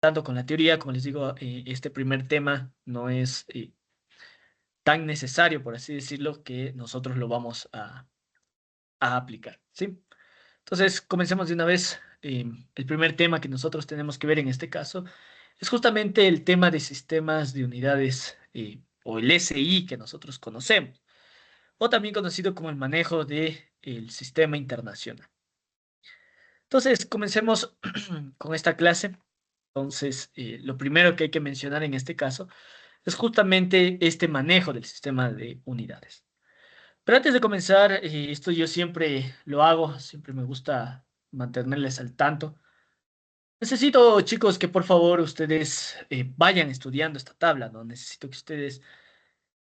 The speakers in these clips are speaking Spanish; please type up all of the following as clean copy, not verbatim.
tanto con la teoría, como les digo, este primer tema no es tan necesario, por así decirlo, que nosotros lo vamos a aplicar, ¿sí? Entonces, comencemos de una vez. El primer tema que nosotros tenemos que ver en este caso es justamente el tema de sistemas de unidades o el SI que nosotros conocemos, o también conocido como el manejo del sistema internacional. Entonces, comencemos con esta clase. Entonces, lo primero que hay que mencionar en este caso es justamente este manejo del sistema de unidades. Pero antes de comenzar, esto yo siempre lo hago, siempre me gusta mantenerles al tanto. Necesito, chicos, que por favor ustedes vayan estudiando esta tabla, ¿no? Necesito que ustedes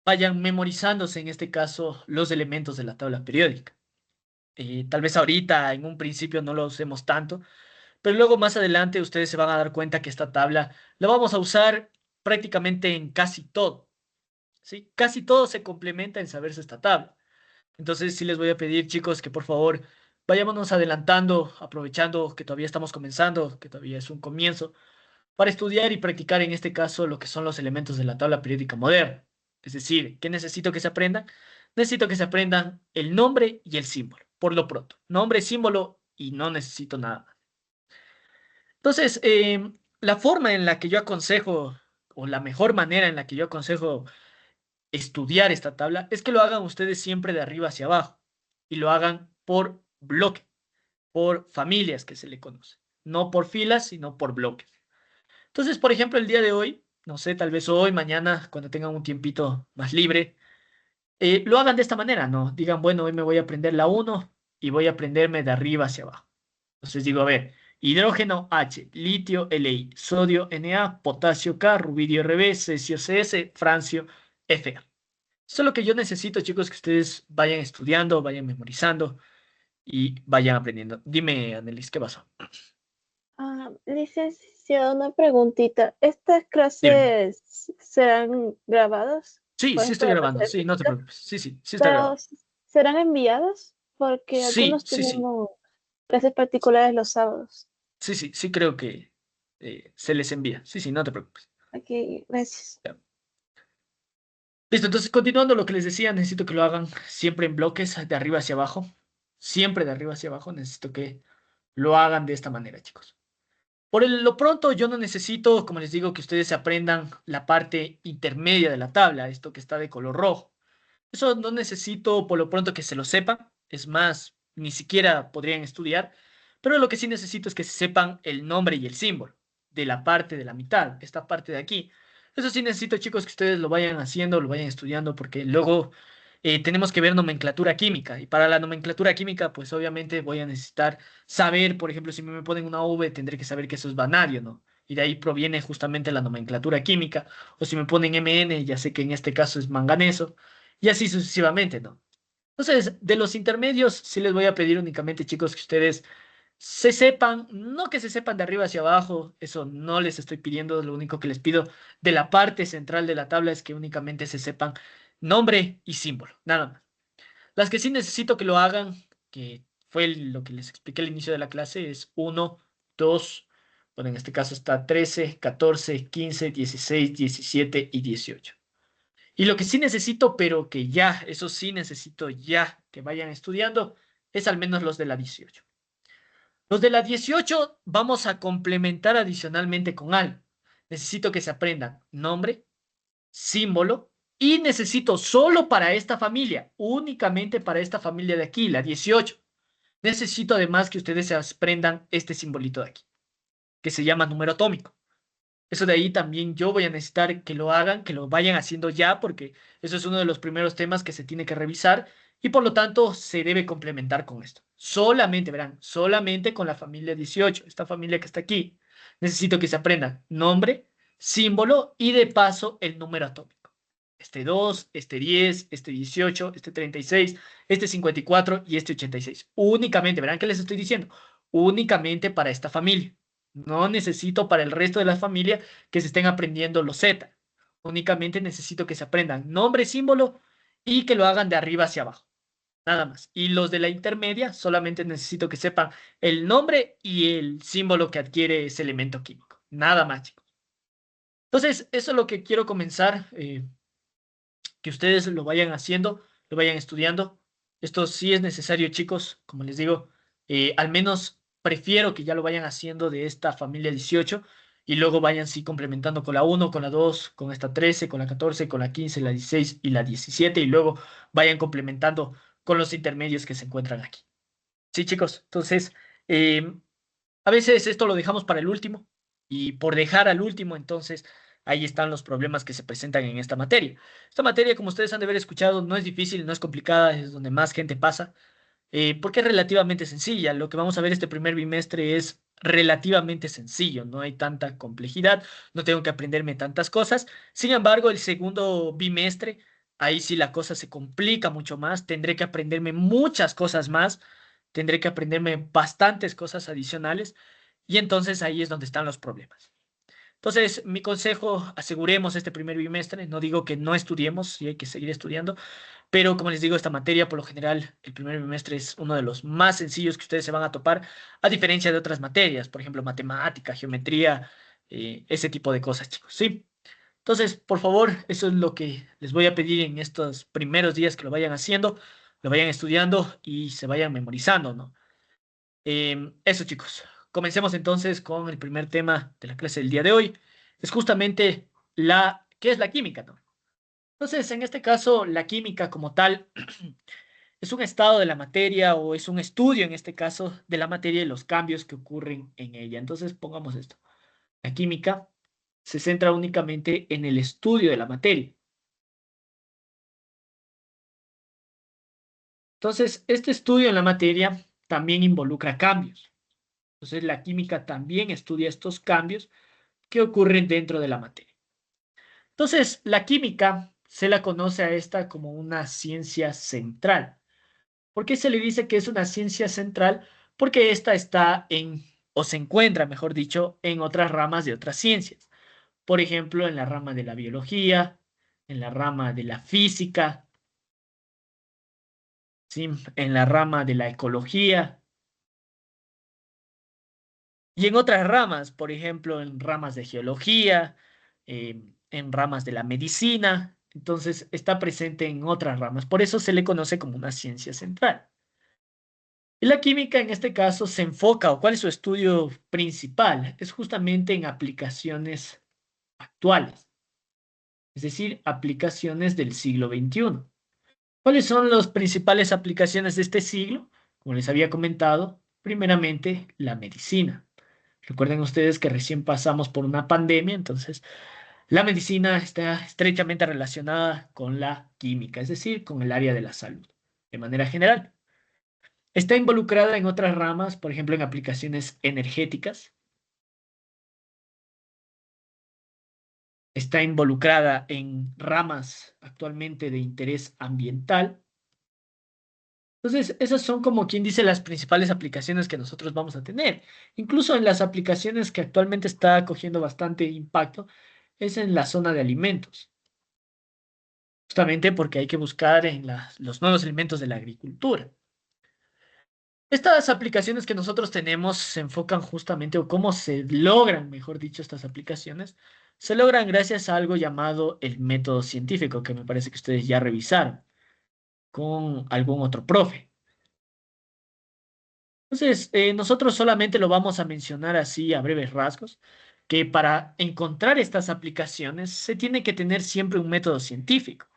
vayan memorizándose, en este caso, los elementos de la tabla periódica. Tal vez ahorita, en un principio, no lo usemos tanto, pero luego más adelante ustedes se van a dar cuenta que esta tabla la vamos a usar prácticamente en casi todo, ¿sí? Casi todo se complementa en saberse esta tabla. Entonces sí les voy a pedir, chicos, que por favor vayámonos adelantando, aprovechando que todavía estamos comenzando, que todavía es un comienzo, para estudiar y practicar en este caso lo que son los elementos de la tabla periódica moderna. Es decir, ¿qué necesito que se aprendan? Necesito que se aprendan el nombre y el símbolo, por lo pronto. Nombre, símbolo y no necesito nada más. Entonces, la forma en la que yo aconsejo, o la mejor manera en la que yo aconsejo estudiar esta tabla es que lo hagan ustedes siempre de arriba hacia abajo y lo hagan por bloque, por familias que se le conoce, no por filas, sino por bloques. Entonces, por ejemplo, el día de hoy, no sé, tal vez hoy, mañana, cuando tengan un tiempito más libre, lo hagan de esta manera, ¿no? Digan, bueno, hoy me voy a aprender la uno y voy a aprenderme de arriba hacia abajo. Entonces digo, a ver, hidrógeno H, litio Li, sodio Na, potasio K, rubidio Rb, cesio Cs, francio Fe. Eso es lo que yo necesito, chicos, que ustedes vayan estudiando, vayan memorizando y vayan aprendiendo. Dime, Anelis, ¿qué pasó? Licenciado, una preguntita. ¿Estas Dime. clases serán grabadas? Sí, Por sí ejemplo, estoy la grabando. clase de Sí, no te física. preocupes. Sí, sí, sí está Pero grabado. ¿serán enviadas? Porque Sí, algunos sí, sí. tenemos clases particulares los sábados. Sí, sí, sí creo que se les envía. Sí, sí, no te preocupes. Aquí, gracias. Ya. Listo, entonces continuando lo que les decía, necesito que lo hagan siempre en bloques, de arriba hacia abajo. Siempre de arriba hacia abajo. Necesito que lo hagan de esta manera, chicos. Lo pronto, yo no necesito, como les digo, que ustedes se aprendan la parte intermedia de la tabla, esto que está de color rojo. Eso no necesito por lo pronto que se lo sepan, es más, ni siquiera podrían estudiar, pero lo que sí necesito es que se sepan el nombre y el símbolo de la parte de la mitad, esta parte de aquí. Eso sí necesito, chicos, que ustedes lo vayan haciendo, lo vayan estudiando, porque luego tenemos que ver nomenclatura química, y para la nomenclatura química, pues obviamente voy a necesitar saber, por ejemplo, si me ponen una V, tendré que saber que eso es vanadio, ¿no? Y de ahí proviene justamente la nomenclatura química, o si me ponen Mn, ya sé que en este caso es manganeso, y así sucesivamente, ¿no? Entonces, de los intermedios, sí les voy a pedir únicamente, chicos, que ustedes se sepan, no que se sepan de arriba hacia abajo, eso no les estoy pidiendo, lo único que les pido de la parte central de la tabla es que únicamente se sepan nombre y símbolo, nada más. Las que sí necesito que lo hagan, que fue lo que les expliqué al inicio de la clase, es uno, 2, bueno, en este caso está 13, 14, 15, 16, 17 y 18. Y lo que sí necesito, pero que ya, eso sí necesito ya que vayan estudiando, es al menos los de la 18. Los de la 18 vamos a complementar adicionalmente con algo. Necesito que se aprendan nombre, símbolo, y necesito solo para esta familia, únicamente para esta familia de aquí, la 18. Necesito además que ustedes se aprendan este simbolito de aquí, que se llama número atómico. Eso de ahí también yo voy a necesitar que lo hagan, que lo vayan haciendo ya, porque eso es uno de los primeros temas que se tiene que revisar y por lo tanto se debe complementar con esto. Solamente, verán, solamente con la familia 18, esta familia que está aquí. Necesito que se aprendan nombre, símbolo y de paso el número atómico. Este 2, este 10, este 18, este 36, este 54 y este 86. Únicamente, verán qué les estoy diciendo, únicamente para esta familia. No necesito para el resto de la familia que se estén aprendiendo los Z. Únicamente necesito que se aprendan nombre, símbolo y que lo hagan de arriba hacia abajo. Nada más. Y los de la intermedia solamente necesito que sepan el nombre y el símbolo que adquiere ese elemento químico. nada más, chicos. Entonces, eso es lo que quiero comenzar, que ustedes lo vayan haciendo, lo vayan estudiando. Esto sí es necesario, chicos, como les digo, al menos prefiero que ya lo vayan haciendo de esta familia 18 y luego vayan sí complementando con la 1, con la 2, con esta 13, con la 14, con la 15, la 16 y la 17 y luego vayan complementando con los intermedios que se encuentran aquí. Sí, chicos, entonces, eh, a veces esto lo dejamos para el último y por dejar al último, entonces ahí están los problemas que se presentan en esta materia. Esta materia, como ustedes han de haber escuchado, no es difícil, no es complicada, es donde más gente pasa, porque es relativamente sencilla. Lo que vamos a ver este primer bimestre es relativamente sencillo, no hay tanta complejidad, no tengo que aprenderme tantas cosas. Sin embargo, el segundo bimestre, ahí sí la cosa se complica mucho más, tendré que aprenderme muchas cosas más, tendré que aprenderme bastantes cosas adicionales y entonces ahí es donde están los problemas. Entonces, mi consejo, aseguremos este primer bimestre, no digo que no estudiemos, sí hay que seguir estudiando, pero como les digo, esta materia, por lo general, el primer bimestre es uno de los más sencillos que ustedes se van a topar, a diferencia de otras materias, por ejemplo, matemática, geometría, ese tipo de cosas, chicos. Sí. Entonces, por favor, eso es lo que les voy a pedir en estos primeros días que lo vayan haciendo, lo vayan estudiando y se vayan memorizando, ¿no? Eso, chicos. Comencemos entonces con el primer tema de la clase del día de hoy. Es justamente ¿qué es la química, no? Entonces, en este caso, la química como tal es un estado de la materia o es un estudio, en este caso, de la materia y los cambios que ocurren en ella. Entonces, pongamos esto. La química se centra únicamente en el estudio de la materia. Entonces, este estudio en la materia también involucra cambios. Entonces, la química también estudia estos cambios que ocurren dentro de la materia. Entonces, la química se la conoce a esta como una ciencia central. ¿Por qué se le dice que es una ciencia central? Porque esta está o se encuentra, mejor dicho, en otras ramas de otras ciencias. Por ejemplo, en la rama de la biología, en la rama de la física, ¿sí? En la rama de la ecología y en otras ramas, por ejemplo, en ramas de geología, en ramas de la medicina. Entonces, está presente en otras ramas. Por eso se le conoce como una ciencia central. Y la química en este caso se enfoca, o cuál es su estudio principal, es justamente en aplicaciones actuales, es decir, aplicaciones del siglo XXI. ¿Cuáles son las principales aplicaciones de este siglo? Como les había comentado, primeramente la medicina. Recuerden ustedes que recién pasamos por una pandemia, entonces la medicina está estrechamente relacionada con la química, es decir, con el área de la salud, de manera general. Está involucrada en otras ramas, por ejemplo, en aplicaciones energéticas. Está involucrada en ramas actualmente de interés ambiental. Entonces, esas son como quien dice las principales aplicaciones que nosotros vamos a tener. Incluso en las aplicaciones que actualmente está cogiendo bastante impacto, es en la zona de alimentos. Justamente porque hay que buscar en los nuevos elementos de la agricultura. Estas aplicaciones que nosotros tenemos se enfocan justamente, o cómo se logran, mejor dicho, estas aplicaciones, se logran gracias a algo llamado el método científico, que me parece que ustedes ya revisaron con algún otro profe. Entonces, nosotros solamente lo vamos a mencionar así a breves rasgos, que para encontrar estas aplicaciones se tiene que tener siempre un método científico.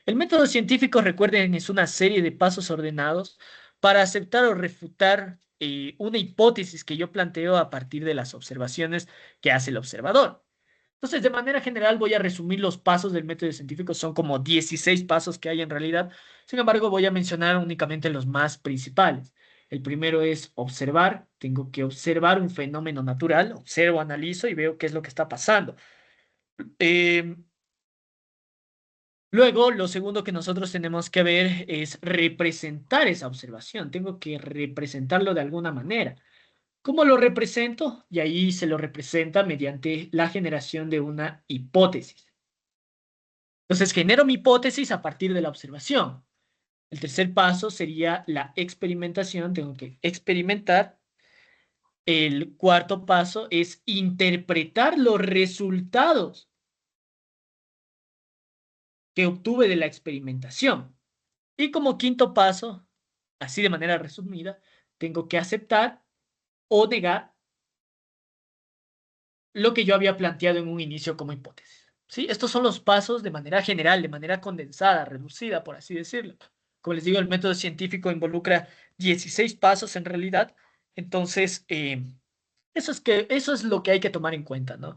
El método científico, recuerden, es una serie de pasos ordenados para aceptar o refutar una hipótesis que yo planteo a partir de las observaciones que hace el observador. Entonces, de manera general, voy a resumir los pasos del método científico. Son como 16 pasos que hay en realidad. Sin embargo, voy a mencionar únicamente los más principales. El primero es observar. Tengo que observar un fenómeno natural. Observo, analizo y veo qué es lo que está pasando. Eh, Luego, lo segundo que nosotros tenemos que ver es representar esa observación. Tengo que representarlo de alguna manera. ¿Cómo lo represento? Y ahí se lo representa mediante la generación de una hipótesis. Entonces, genero mi hipótesis a partir de la observación. El tercer paso sería la experimentación. Tengo que experimentar el cuarto paso es interpretar los resultados que obtuve de la experimentación. Y como quinto paso, así de manera resumida, tengo que aceptar o negar lo que yo había planteado en un inicio como hipótesis. ¿Sí? Estos son los pasos de manera general, de manera condensada, reducida, por así decirlo. Como les digo, el método científico involucra 16 pasos en realidad. Entonces, eso es lo que hay que tomar en cuenta, ¿no?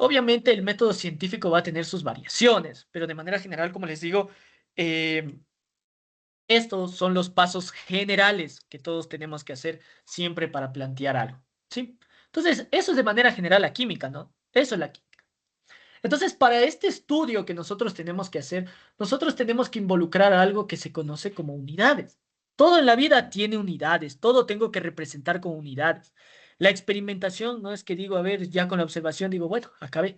Obviamente el método científico va a tener sus variaciones, pero de manera general, como les digo, eh, estos son los pasos generales que todos tenemos que hacer siempre para plantear algo, ¿sí? Entonces, eso es de manera general la química, ¿no? Eso es la química. Entonces, para este estudio que nosotros tenemos que hacer, nosotros tenemos que involucrar algo que se conoce como unidades. Todo en la vida tiene unidades, todo tengo que representar con unidades. La experimentación no es que digo, a ver, ya con la observación digo, bueno, acabé.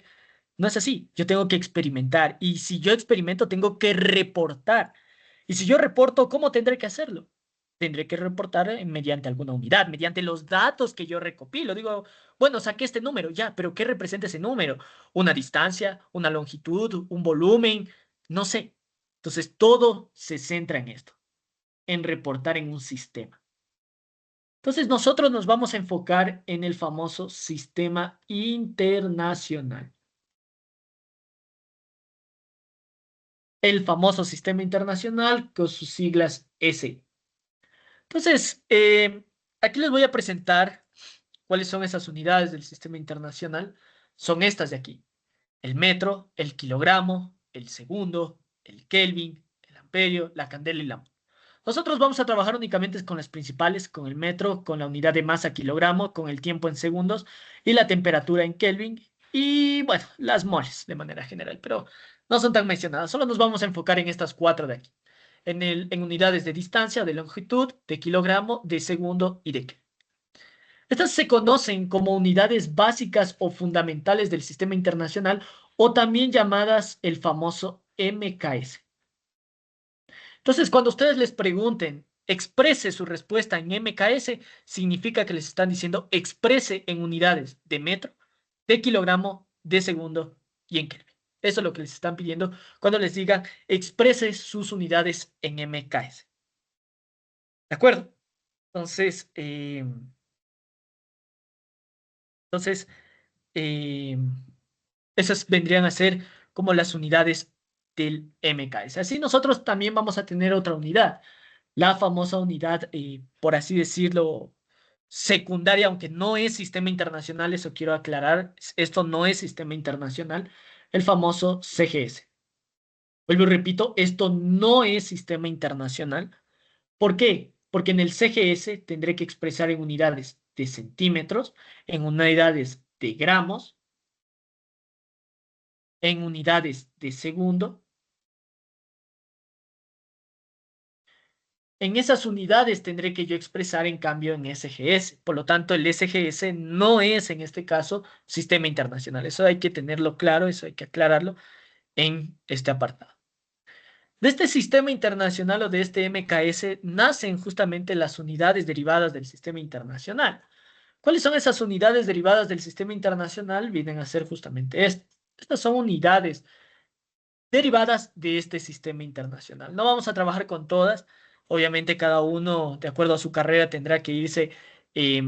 No es así. Yo tengo que experimentar y si yo experimento, tengo que reportar. Y si yo reporto, ¿cómo tendré que hacerlo? Tendré que reportar mediante alguna unidad, mediante los datos que yo recopilo. Digo, bueno, saqué este número, ya, pero ¿qué representa ese número? ¿Una distancia, una longitud, un volumen? No sé. Entonces, todo se centra en esto, en reportar en un sistema. Entonces, nosotros nos vamos a enfocar en el famoso sistema internacional. El famoso sistema internacional con sus siglas SI. Entonces, aquí les voy a presentar cuáles son esas unidades del sistema internacional. Son estas de aquí: el metro, el kilogramo, el segundo, el Kelvin, el amperio, la candela y la mol. Nosotros vamos a trabajar únicamente con las principales, con el metro, con la unidad de masa kilogramo, con el tiempo en segundos y la temperatura en Kelvin y, bueno, las moles de manera general, pero no son tan mencionadas. Solo nos vamos a enfocar en estas cuatro de aquí, en unidades de distancia, de longitud, de kilogramo, de segundo y de Kelvin. Estas se conocen como unidades básicas o fundamentales del sistema internacional o también llamadas el famoso MKS. Entonces, cuando ustedes les pregunten, exprese su respuesta en MKS, significa que les están diciendo exprese en unidades de metro, de kilogramo, de segundo y en Kelvin. Eso es lo que les están pidiendo cuando les digan exprese sus unidades en MKS. ¿De acuerdo? Entonces, entonces eh, esas vendrían a ser como las unidades del MKS. Así nosotros también vamos a tener otra unidad, la famosa unidad, por así decirlo, secundaria, aunque no es sistema internacional, eso quiero aclarar, esto no es sistema internacional, el famoso CGS. Vuelvo y repito, esto no es sistema internacional. ¿Por qué? Porque en el CGS tendré que expresar en unidades de centímetros, en unidades de gramos, en unidades de segundo. En esas unidades tendré que yo expresar en cambio en SGS. Por lo tanto, el SGS no es en este caso sistema internacional. Eso hay que tenerlo claro, eso hay que aclararlo en este apartado. De este sistema internacional o de este MKS nacen justamente las unidades derivadas del sistema internacional. ¿Cuáles son esas unidades derivadas del sistema internacional? Vienen a ser justamente estas. Estas son unidades derivadas de este sistema internacional. No vamos a trabajar con todas. Obviamente cada uno, de acuerdo a su carrera, tendrá que irse eh,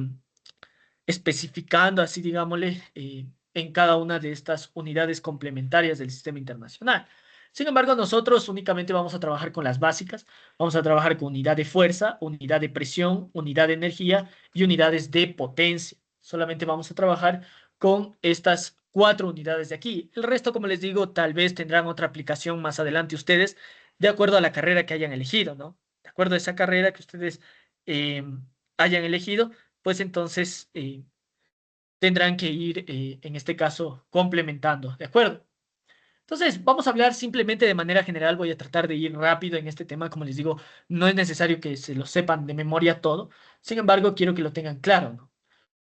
especificando, así digámosle, en cada una de estas unidades complementarias del sistema internacional. Sin embargo, nosotros únicamente vamos a trabajar con las básicas. Vamos a trabajar con unidad de fuerza, unidad de presión, unidad de energía y unidades de potencia. Solamente vamos a trabajar con estas cuatro unidades de aquí. El resto, como les digo, tal vez tendrán otra aplicación más adelante ustedes, de acuerdo a la carrera que hayan elegido, ¿no? De acuerdo a esa carrera que ustedes eh, hayan elegido, pues entonces tendrán que ir, en este caso, complementando, ¿de acuerdo? Entonces, vamos a hablar simplemente de manera general, voy a tratar de ir rápido en este tema, como les digo, no es necesario que se lo sepan de memoria todo, sin embargo, quiero que lo tengan claro, ¿no?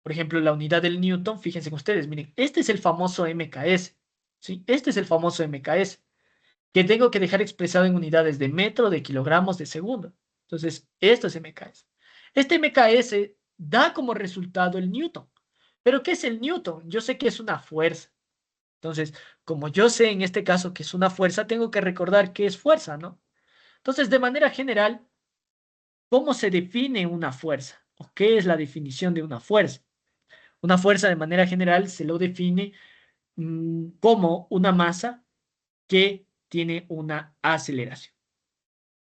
Por ejemplo, la unidad del Newton, fíjense ustedes, miren, este es el famoso MKS, ¿sí? Este es el famoso MKS, que tengo que dejar expresado en unidades de metro, de kilogramos, de segundo. Entonces, esto es MKS. Este MKS da como resultado el newton. ¿Pero qué es el newton? Yo sé que es una fuerza. Entonces, como yo sé en este caso que es una fuerza, tengo que recordar qué es fuerza, ¿no? Entonces, de manera general, ¿cómo se define una fuerza? ¿O qué es la definición de una fuerza? Una fuerza, de manera general, se lo define como una masa que tiene una aceleración.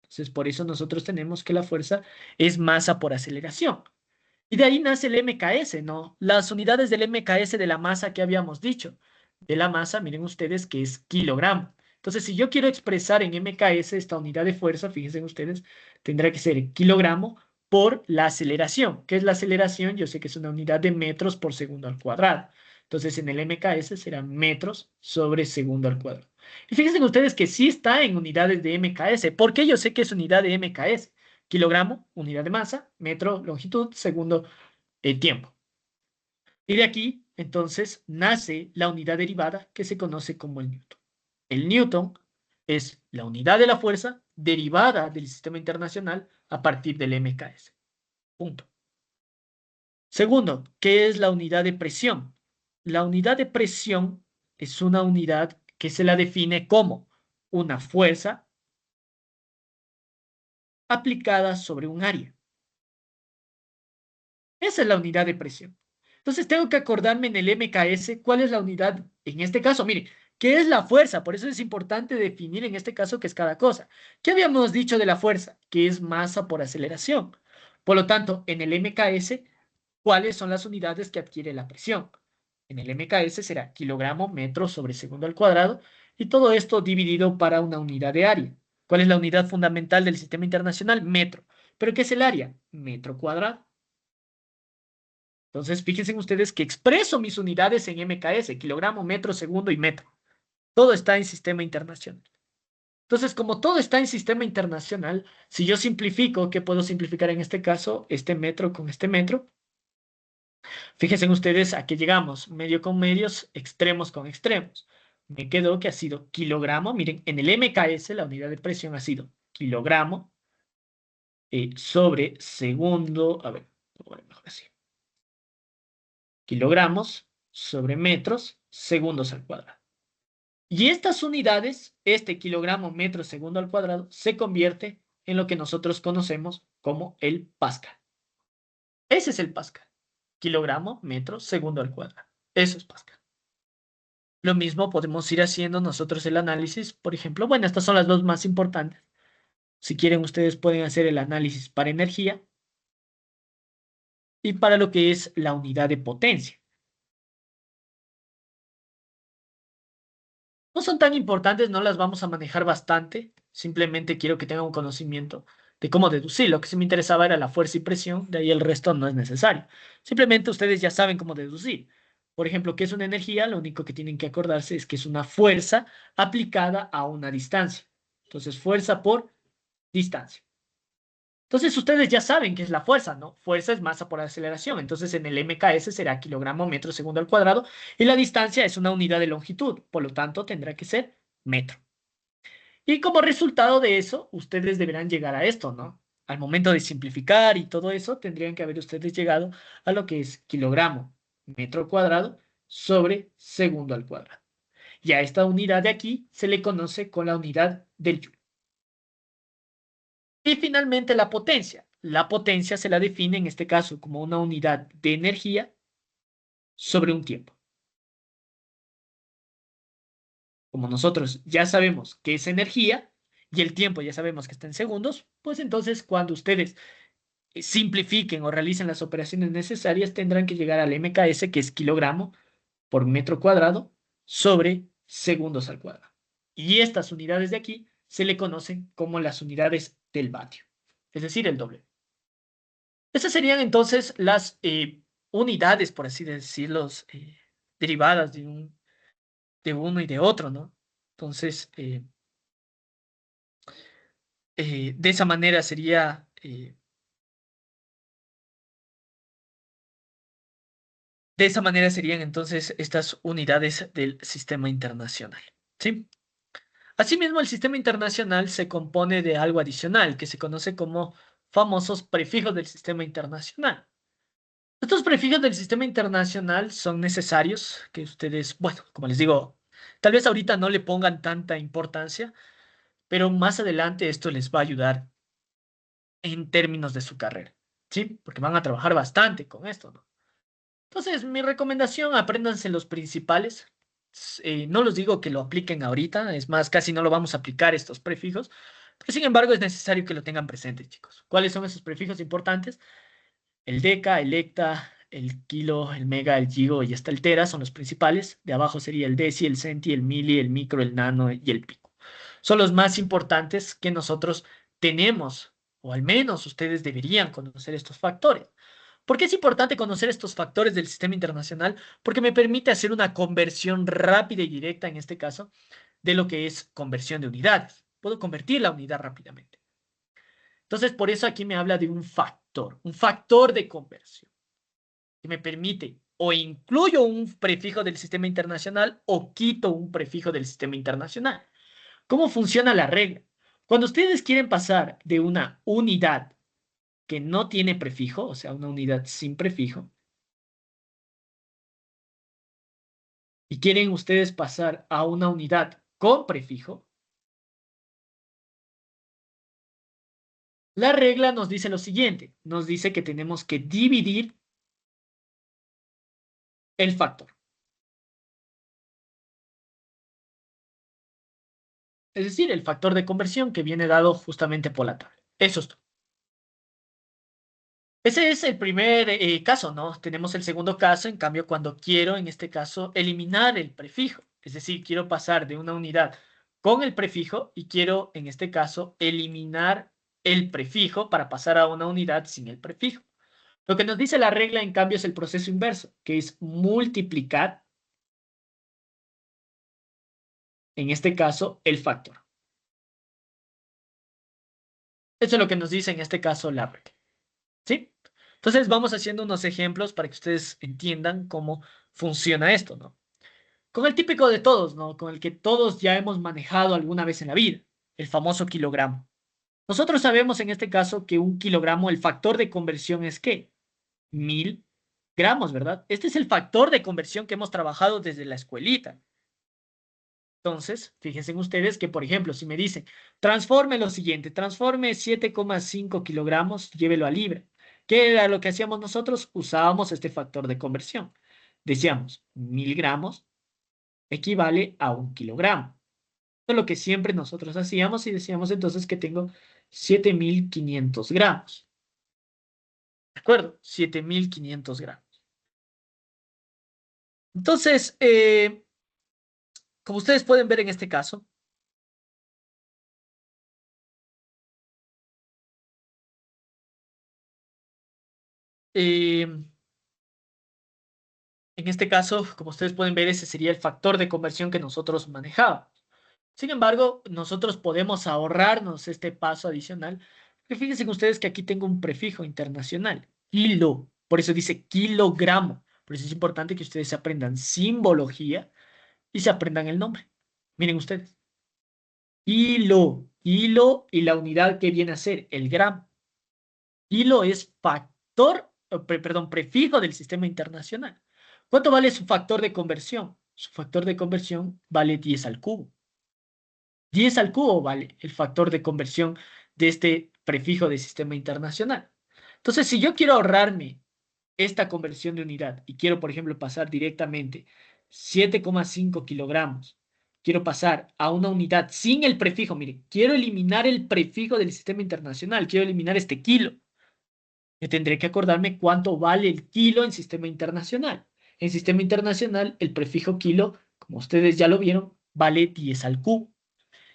Entonces, por eso nosotros tenemos que la fuerza es masa por aceleración. Y de ahí nace el MKS, ¿no? Las unidades del MKS de la masa que habíamos dicho. De la masa, miren ustedes que es kilogramo. Entonces, si yo quiero expresar en MKS esta unidad de fuerza, fíjense ustedes, tendrá que ser kilogramo por la aceleración. ¿Qué es la aceleración? Yo sé que es una unidad de metros por segundo al cuadrado. Entonces, en el MKS será metros sobre segundo al cuadrado. Y fíjense ustedes que sí está en unidades de MKS. ¿Por qué yo sé que es unidad de MKS? Kilogramo, unidad de masa, metro, longitud, segundo, tiempo. Y de aquí, entonces, nace la unidad derivada que se conoce como el newton. El newton es la unidad de la fuerza derivada del sistema internacional a partir del MKS. Punto. Segundo, ¿qué es la unidad de presión? La unidad de presión es una unidad que se la define como una fuerza aplicada sobre un área. Esa es la unidad de presión. Entonces tengo que acordarme en el MKS cuál es la unidad en este caso. Mire, ¿qué es la fuerza? Por eso es importante definir en este caso qué es cada cosa. ¿Qué habíamos dicho de la fuerza? Que es masa por aceleración. Por lo tanto, en el MKS, ¿cuáles son las unidades que adquiere la presión? En el MKS será kilogramo metro sobre segundo al cuadrado y todo esto dividido para una unidad de área. ¿Cuál es la unidad fundamental del sistema internacional? Metro. ¿Pero qué es el área? Metro cuadrado. Entonces, fíjense ustedes que expreso mis unidades en MKS, kilogramo, metro, segundo y metro. Todo está en sistema internacional. Entonces, como todo está en sistema internacional, si yo simplifico, ¿qué puedo simplificar en este caso? Este metro con este metro. Fíjense ustedes a qué llegamos. Medio con medios, extremos con extremos. Me quedó que ha sido kilogramo. Miren, en el MKS la unidad de presión ha sido kilogramo sobre segundo. A ver, mejor así. Kilogramos sobre metros, segundos al cuadrado. Y estas unidades, este kilogramo metro segundo al cuadrado, se convierte en lo que nosotros conocemos como el Pascal. Ese es el Pascal. Kilogramo metro segundo al cuadrado. Eso es Pascal. Lo mismo podemos ir haciendo nosotros el análisis. Por ejemplo, bueno, estas son las dos más importantes. Si quieren, ustedes pueden hacer el análisis para energía y para lo que es la unidad de potencia. No son tan importantes, no las vamos a manejar bastante. Simplemente quiero que tengan un conocimiento de cómo deducir. Lo que sí me interesaba era la fuerza y presión, de ahí el resto no es necesario. Simplemente ustedes ya saben cómo deducir. Por ejemplo, ¿qué es una energía? Lo único que tienen que acordarse es que es una fuerza aplicada a una distancia. Entonces, fuerza por distancia. Entonces, ustedes ya saben qué es la fuerza, ¿no? Fuerza es masa por aceleración. Entonces, en el MKS será kilogramo metro segundo al cuadrado y la distancia es una unidad de longitud. Por lo tanto, tendrá que ser metro. Y como resultado de eso, ustedes deberán llegar a esto, ¿no? Al momento de simplificar y todo eso, tendrían que haber ustedes llegado a lo que es kilogramo metro cuadrado sobre segundo al cuadrado. Y a esta unidad de aquí se le conoce con la unidad del joule. Y finalmente la potencia. La potencia se la define en este caso como una unidad de energía sobre un tiempo. Como nosotros ya sabemos que es energía y el tiempo ya sabemos que está en segundos, pues entonces cuando ustedes simplifiquen o realicen las operaciones necesarias tendrán que llegar al MKS, que es kilogramo por metro cuadrado sobre segundos al cuadrado. Y estas unidades de aquí se le conocen como las unidades del vatio, es decir, el doble. Estas serían entonces las unidades, por así decirlo, derivadas de uno y de otro, ¿no? Entonces, de esa manera sería, de esa manera serían entonces estas unidades del sistema internacional, ¿sí? Asimismo, el sistema internacional se compone de algo adicional que se conoce como famosos prefijos del sistema internacional. Estos prefijos del sistema internacional son necesarios que ustedes, bueno, como les digo, tal vez ahorita no le pongan tanta importancia, pero más adelante esto les va a ayudar en términos de su carrera, ¿sí? Porque van a trabajar bastante con esto, ¿no? Entonces, mi recomendación, apréndanse los principales. No los digo que lo apliquen ahorita, es más, casi no lo vamos a aplicar estos prefijos, pero sin embargo es necesario que lo tengan presente, chicos. ¿Cuáles son esos prefijos importantes? El deca, el hecta, el kilo, el mega, el gigo y hasta el tera son los principales. De abajo sería el deci, el centi, el mili, el micro, el nano y el pico. Son los más importantes que nosotros tenemos, o al menos ustedes deberían conocer estos factores. ¿Por qué es importante conocer estos factores del sistema internacional? Porque me permite hacer una conversión rápida y directa, en este caso, de lo que es conversión de unidades. Puedo convertir la unidad rápidamente. Entonces, por eso aquí me habla de un factor de conversión, que me permite o incluyo un prefijo del sistema internacional o quito un prefijo del sistema internacional. ¿Cómo funciona la regla? Cuando ustedes quieren pasar de una unidad que no tiene prefijo, o sea, una unidad sin prefijo, y quieren ustedes pasar a una unidad con prefijo, la regla nos dice lo siguiente, nos dice que tenemos que dividir el factor. Es decir, el factor de conversión que viene dado justamente por la tabla. Eso es todo. Ese es el primer caso, ¿no? Tenemos el segundo caso, en cambio, cuando quiero, en este caso, eliminar el prefijo. Es decir, quiero pasar de una unidad con el prefijo y quiero, en este caso, eliminar el prefijo para pasar a una unidad sin el prefijo. Lo que nos dice la regla, en cambio, es el proceso inverso, que es multiplicar, en este caso, el factor. Eso es lo que nos dice en este caso la regla. ¿Sí? Entonces vamos haciendo unos ejemplos para que ustedes entiendan cómo funciona esto, ¿no? Con el típico de todos, ¿no? Con el que todos ya hemos manejado alguna vez en la vida, el famoso kilogramo. Nosotros sabemos en este caso que un kilogramo, el factor de conversión es ¿qué? 1000 gramos, ¿verdad? Este es el factor de conversión que hemos trabajado desde la escuelita. Entonces, fíjense ustedes que, por ejemplo, si me dicen, transforme lo siguiente, transforme 7,5 kilogramos, llévelo a libra. ¿Qué era lo que hacíamos nosotros? Usábamos este factor de conversión. Decíamos, 1000 gramos equivale a 1 kilogramo. Esto es lo que siempre nosotros hacíamos y decíamos entonces que tengo 7500 gramos. ¿De acuerdo? 7500 gramos. Entonces, como ustedes pueden ver en este caso, eh, en este caso, como ustedes pueden ver, ese sería el factor de conversión que nosotros manejábamos. Sin embargo, nosotros podemos ahorrarnos este paso adicional. Porque fíjense ustedes que aquí tengo un prefijo internacional, kilo. Por eso dice kilogramo. Por eso es importante que ustedes aprendan simbología y se aprendan el nombre. Miren ustedes. Kilo y la unidad que viene a ser el gramo. Kilo es factor, perdón, prefijo del sistema internacional. ¿Cuánto vale su factor de conversión? Su factor de conversión vale 10 al cubo. 10 al cubo vale el factor de conversión de este prefijo del sistema internacional. Entonces, si yo quiero ahorrarme esta conversión de unidad y quiero, por ejemplo, pasar directamente 7,5 kilogramos, quiero pasar a una unidad sin el prefijo, mire, quiero eliminar el prefijo del sistema internacional, quiero eliminar este kilo. Yo tendré que acordarme cuánto vale el kilo en sistema internacional. En sistema internacional, el prefijo kilo, como ustedes ya lo vieron, vale 10 al cubo.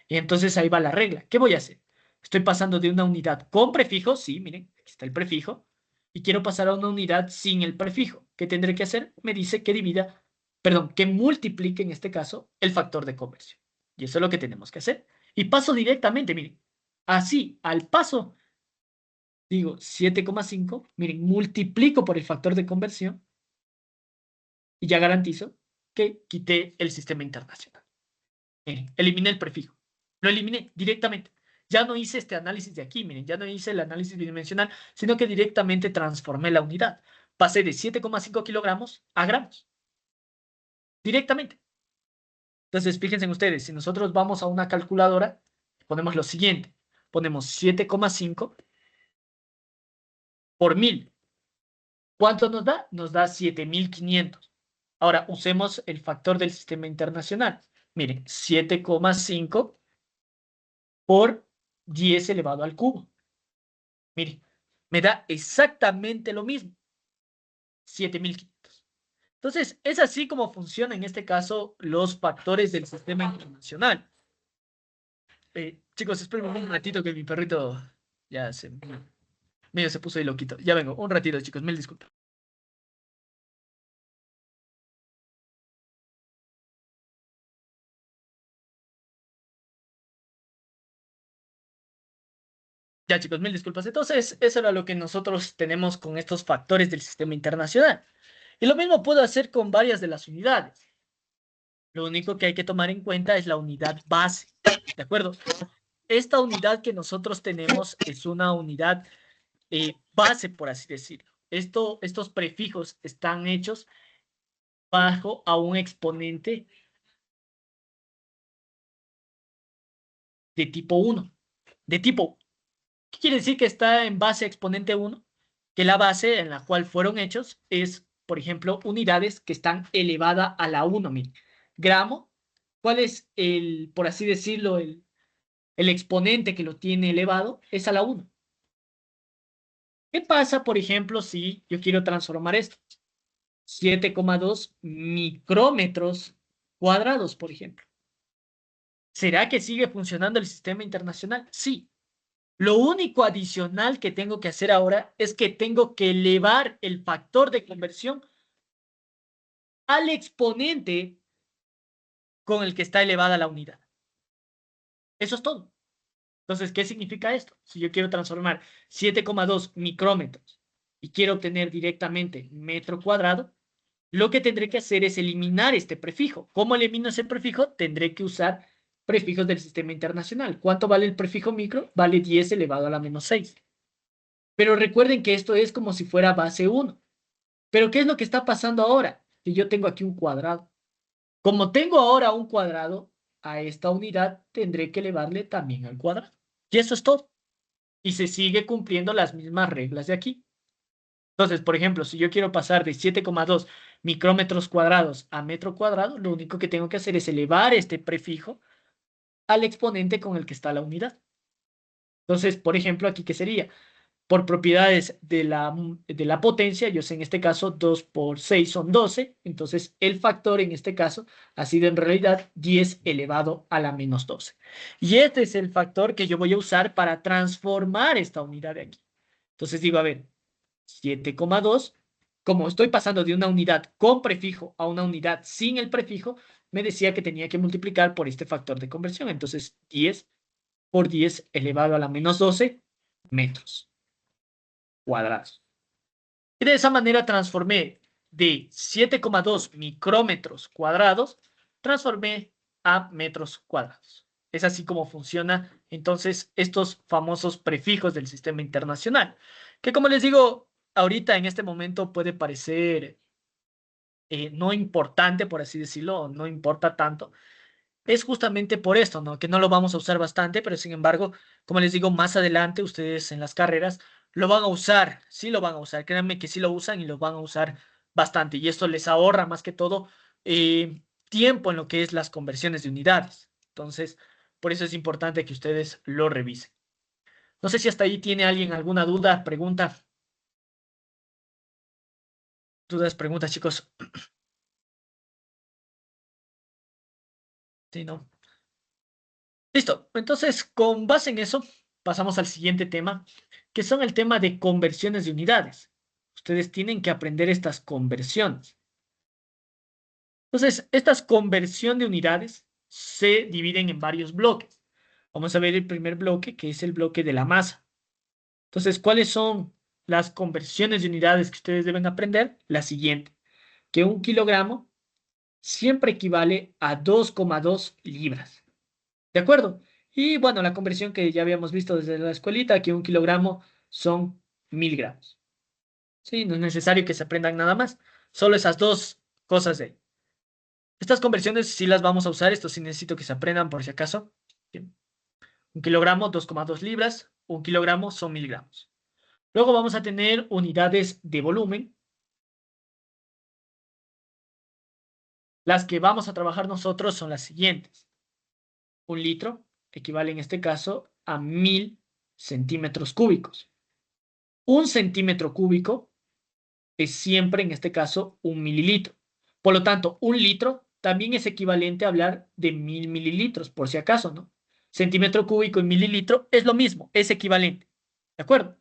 Y entonces ahí va la regla. ¿Qué voy a hacer? Estoy pasando de una unidad con prefijo, sí, miren, aquí está el prefijo, y quiero pasar a una unidad sin el prefijo. ¿Qué tendré que hacer? Me dice que divida, perdón, que multiplique en este caso el factor de conversión. Y eso es lo que tenemos que hacer. Y paso directamente, miren, así, al paso, digo 7,5, miren, multiplico por el factor de conversión y ya garantizo que quité el sistema internacional. Miren, eliminé el prefijo. Lo eliminé directamente. Ya no hice este análisis de aquí, miren, ya no hice el análisis bidimensional, sino que directamente transformé la unidad. pasé de 7,5 kilogramos a gramos, directamente. Entonces, fíjense ustedes, si nosotros vamos a una calculadora, ponemos lo siguiente. Ponemos 7,5 por 1000. ¿Cuánto nos da? Nos da 7500. Ahora, usemos el factor del sistema internacional. Miren, 7,5 por 10 elevado al cubo. Miren, me da exactamente lo mismo, 7500. Entonces, es así como funcionan en este caso los factores del sistema internacional. Chicos, esperen un ratito que mi perrito ya medio se puso ahí loquito. Ya vengo, un ratito, chicos, mil disculpas. Ya, chicos, mil disculpas. Entonces, eso era lo que nosotros tenemos con estos factores del sistema internacional. Y lo mismo puedo hacer con varias de las unidades. Lo único que hay que tomar en cuenta es la unidad base. ¿De acuerdo? Esta unidad que nosotros tenemos es una unidad base, por así decirlo. Estos prefijos están hechos bajo a un exponente de tipo 1. De tipo, ¿qué quiere decir que está en base a exponente 1? Que la base en la cual fueron hechos es, por ejemplo, unidades que están elevada a la 1. Miren, gramo, ¿cuál es el, por así decirlo, el exponente que lo tiene elevado? Es a la 1. ¿Qué pasa, por ejemplo, si yo quiero transformar esto? 7,2 micrómetros cuadrados, por ejemplo. ¿Será que sigue funcionando el sistema internacional? Sí. Lo único adicional que tengo que hacer ahora es que tengo que elevar el factor de conversión al exponente con el que está elevada la unidad. Eso es todo. Entonces, ¿qué significa esto? Si yo quiero transformar 7,2 micrómetros y quiero obtener directamente metro cuadrado, lo que tendré que hacer es eliminar este prefijo. ¿Cómo elimino ese prefijo? Tendré que usar prefijos del sistema internacional. ¿Cuánto vale el prefijo micro? Vale 10 elevado a la menos 6. Pero recuerden que esto es como si fuera base 1. Pero ¿qué es lo que está pasando ahora? Que yo tengo aquí un cuadrado. Como tengo ahora un cuadrado, a esta unidad tendré que elevarle también al cuadrado. Y eso es todo. Y se sigue cumpliendo las mismas reglas de aquí. Entonces, por ejemplo, si yo quiero pasar de 7,2 micrómetros cuadrados a metro cuadrado, lo único que tengo que hacer es elevar este prefijo al exponente con el que está la unidad. Entonces, por ejemplo, aquí, ¿qué sería? Por propiedades de la potencia, yo sé en este caso 2 por 6 son 12, entonces el factor en este caso ha sido en realidad 10 elevado a la menos 12. Y este es el factor que yo voy a usar para transformar esta unidad de aquí. Entonces digo, a ver, 7,2, como estoy pasando de una unidad con prefijo a una unidad sin el prefijo, me decía que tenía que multiplicar por este factor de conversión. Entonces 10 por 10 elevado a la menos 12 metros cuadrados. Y de esa manera transformé de 7,2 micrómetros cuadrados, transformé a metros cuadrados. Es así como funciona entonces estos famosos prefijos del sistema internacional, que como les digo, ahorita en este momento puede parecer no importante, por así decirlo, no importa tanto, es justamente por esto, ¿no? Que no lo vamos a usar bastante, pero sin embargo, como les digo, más adelante ustedes en las carreras lo van a usar, sí lo van a usar, créanme que sí lo usan y lo van a usar bastante. Y esto les ahorra más que todo tiempo en lo que es las conversiones de unidades. Entonces, por eso es importante que ustedes lo revisen. No sé si hasta ahí tiene alguien alguna duda, pregunta. Dudas, preguntas, chicos. Sí, ¿no? Listo. Entonces, con base en eso, pasamos al siguiente tema, que son el tema de conversiones de unidades. Ustedes tienen que aprender estas conversiones. Entonces, estas conversión de unidades se dividen en varios bloques. Vamos a ver el primer bloque, que es el bloque de la masa. Entonces, ¿cuáles son las conversiones de unidades que ustedes deben aprender? La siguiente, que 1 kilogramo siempre equivale a 2,2 libras. ¿De acuerdo? Y bueno, la conversión que ya habíamos visto desde la escuelita, que 1 kilogramo son 1000 gramos. Sí, no es necesario que se aprendan nada más. Solo esas dos cosas de ahí. Estas conversiones sí las vamos a usar. Esto sí necesito que se aprendan por si acaso. Bien. 1 kilogramo, 2,2 libras. 1 kilogramo son 1000 gramos. Luego vamos a tener unidades de volumen. Las que vamos a trabajar nosotros son las siguientes. 1 litro equivale en este caso a 1000 centímetros cúbicos. 1 centímetro cúbico es siempre en este caso 1 mililitro. Por lo tanto, 1 litro también es equivalente a hablar de 1000 mililitros, por si acaso, ¿no? Centímetro cúbico y mililitro es lo mismo, es equivalente. ¿De acuerdo?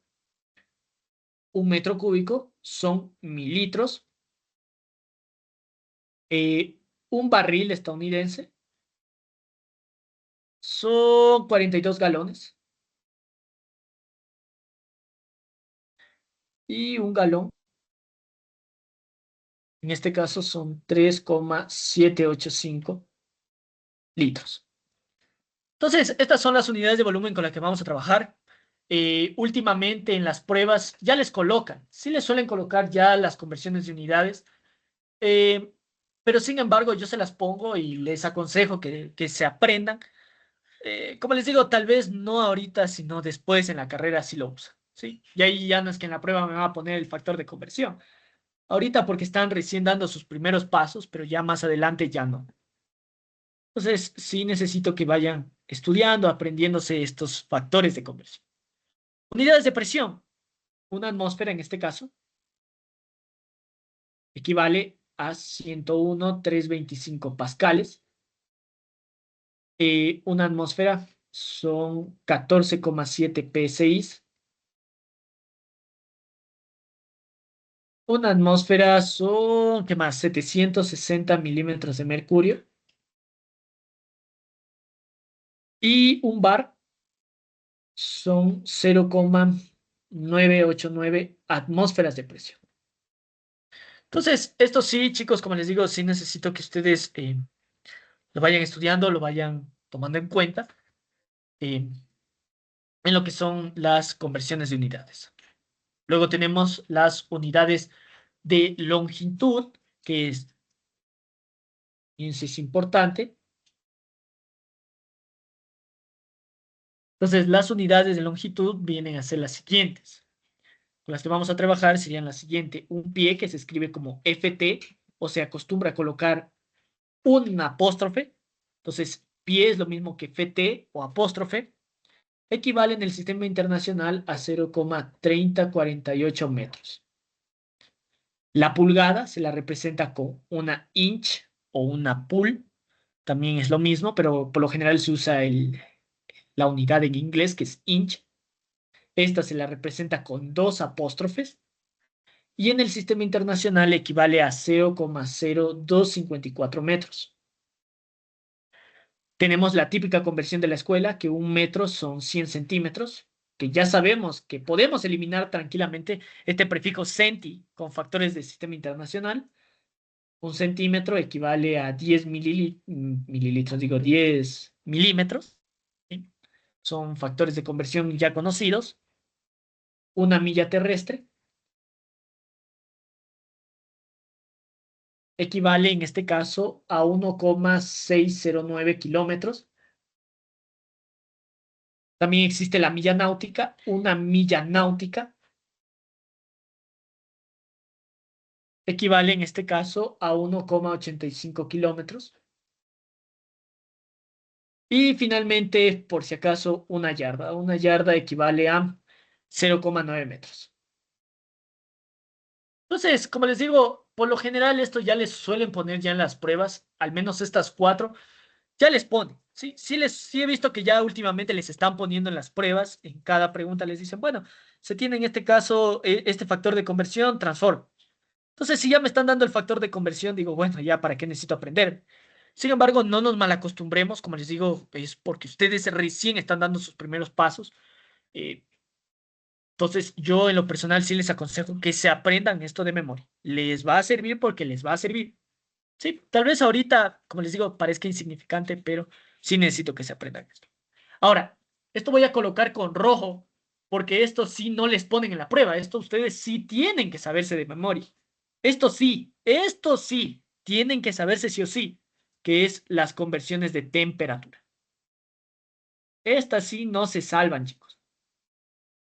1 metro cúbico son 1000 litros. Un barril estadounidense son 42 galones. Y un galón, en este caso, son 3,785 litros. Entonces, estas son las unidades de volumen con las que vamos a trabajar. Últimamente en las pruebas ya les colocan, sí les suelen colocar ya las conversiones de unidades, eh, pero sin embargo yo se las pongo y les aconsejo que se aprendan. Como les digo, tal vez no ahorita, sino después en la carrera sí lo usan, ¿sí? Y ahí ya no es que en la prueba me va a poner el factor de conversión. Ahorita porque están recién dando sus primeros pasos, pero ya más adelante ya no. Entonces, sí necesito que vayan estudiando, aprendiéndose estos factores de conversión. Unidades de presión. Una atmósfera, en este caso, equivale a 101,325 pascales. Una atmósfera son 14,7 psi. Una atmósfera son, ¿qué más? 760 milímetros de mercurio. Y un bar son 0,989 atmósferas de presión. Entonces, esto sí, chicos, como les digo, sí necesito que ustedes lo vayan estudiando, lo vayan tomando en cuenta eh, en lo que son las conversiones de unidades. Luego tenemos las unidades de longitud, que es importante. Entonces, las unidades de longitud vienen a ser las siguientes. Con las que vamos a trabajar serían las siguientes. Un pie que se escribe como FT, o se acostumbra a colocar un apóstrofe. Entonces, pie es lo mismo que FT o apóstrofe. Equivale en el sistema internacional a 0,3048 metros. La pulgada se la representa con una inch o una pul. También es lo mismo, pero por lo general se usa la unidad en inglés, que es inch. Esta se la representa con dos apóstrofes. Y en el sistema internacional equivale a 0,0254 metros. Tenemos la típica conversión de la escuela, que 1 metro son 100 centímetros, que ya sabemos que podemos eliminar tranquilamente este prefijo centi con factores del sistema internacional. 1 centímetro equivale a 10 mililitros, digo 10 milímetros, ¿sí? Son factores de conversión ya conocidos. Una milla terrestre equivale en este caso a 1,609 kilómetros. También existe la milla náutica. Una milla náutica equivale en este caso a 1,85 kilómetros. Y finalmente, por si acaso, una yarda. Una yarda equivale a 0,9 metros. Entonces, como les digo, por lo general esto ya les suelen poner ya en las pruebas, al menos estas cuatro, ya les ponen. Sí, sí he visto que ya últimamente les están poniendo en las pruebas, en cada pregunta les dicen, bueno, se tiene en este caso este factor de conversión, transform. Entonces, si ya me están dando el factor de conversión, digo, bueno, ya para qué necesito aprender. Sin embargo, no nos malacostumbremos, como les digo, es porque ustedes recién están dando sus primeros pasos. Eh, entonces, yo en lo personal sí les aconsejo que se aprendan esto de memoria. Les va a servir porque les va a servir. Sí, tal vez ahorita, como les digo, parezca insignificante, pero sí necesito que se aprendan esto. Ahora, esto voy a colocar con rojo porque esto sí no les ponen en la prueba. Esto ustedes sí tienen que saberse de memoria. Esto sí, tienen que saberse sí o sí, que es las conversiones de temperatura. Estas sí no se salvan, chicos.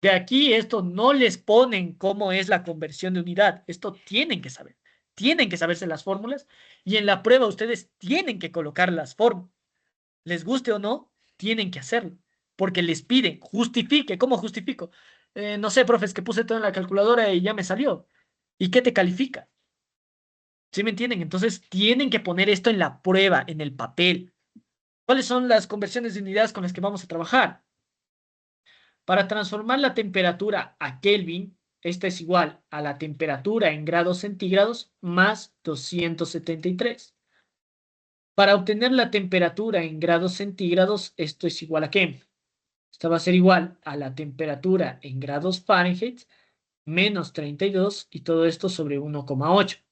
De aquí esto no les ponen cómo es la conversión de unidad. Esto tienen que saber. Tienen que saberse las fórmulas y en la prueba ustedes tienen que colocar las fórmulas. Les guste o no, tienen que hacerlo. Porque les piden, justifique. ¿Cómo justifico? No sé, profes, que puse todo en la calculadora y ya me salió. ¿Y qué te califica? ¿Sí me entienden? Entonces tienen que poner esto en la prueba, en el papel. ¿Cuáles son las conversiones de unidades con las que vamos a trabajar? Para transformar la temperatura a Kelvin, esta es igual a la temperatura en grados centígrados más 273. Para obtener la temperatura en grados centígrados, esto es igual a ¿qué? Esta va a ser igual a la temperatura en grados Fahrenheit menos 32 y todo esto sobre 1,8.